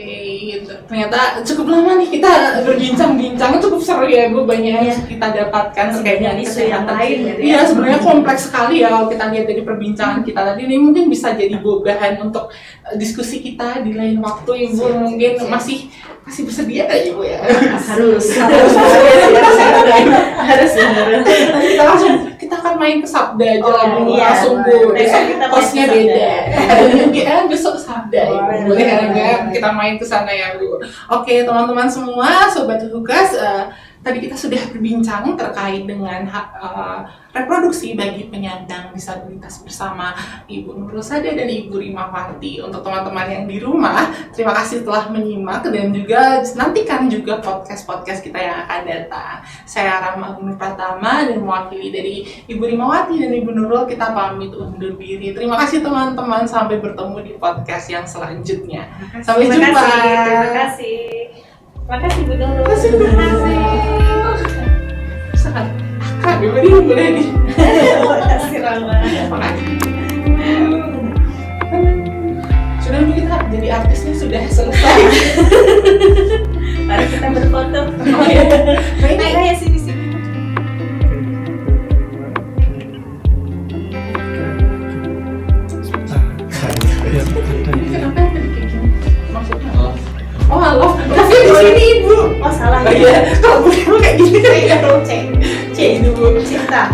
gitu. Ternyata cukup lama nih kita berbincang-bincang, cukup seru ya Bu, banyak yang Iya. kita dapatkan terkait dengan Isu yang kesehatan. lain gitu ya. Iya, sebenarnya kompleks sekali ya kalau kita lihat dari perbincangan kita tadi. Ini mungkin bisa jadi bahan untuk diskusi kita di lain waktu, Ibu. Siap, Mungkin siap. masih bersedia nggak Ibu ya? harus Nanti kita akan main ke Sabda aja Oh, lah Bu, iya. langsung Bu. Besok Besok kita main hostnya ke beda. Sabda. Ada UGM besok Sabda Oh, Ibu. iya. Boleh kan? Kita main ke sana ya Bu. Oke teman-teman semua, Sobat Hukas, tadi kita sudah berbincang terkait dengan reproduksi bagi penyandang disabilitas bersama Ibu Nurul Sada dan Ibu Rimawati. Untuk teman-teman yang di rumah, terima kasih telah menyimak dan juga nantikan juga podcast-podcast kita yang akan datang. Saya Rahma Gumi Pratama dan mewakili dari Ibu Rimawati dan Ibu Nurul, kita pamit undur diri. Terima kasih teman-teman, sampai bertemu di podcast yang selanjutnya. Sampai Terima jumpa. kasih. Terima kasih Bu Nurul. Terima kasih. Sangat akrab ya, boleh nih. Terima kasih Rama. Makasih. Sudah Bu, kita jadi artisnya sudah selesai. Mari kita berfoto. Oh, iya. Nah, ini Ayo sini. kenapa yang tadi kayak gini? Maksudnya apa? Oh, halo. Tapi di sini Ibu. Oh salah Oh ya. iya, kalau Bu kayak gini. C. C itu Bu. Cinta.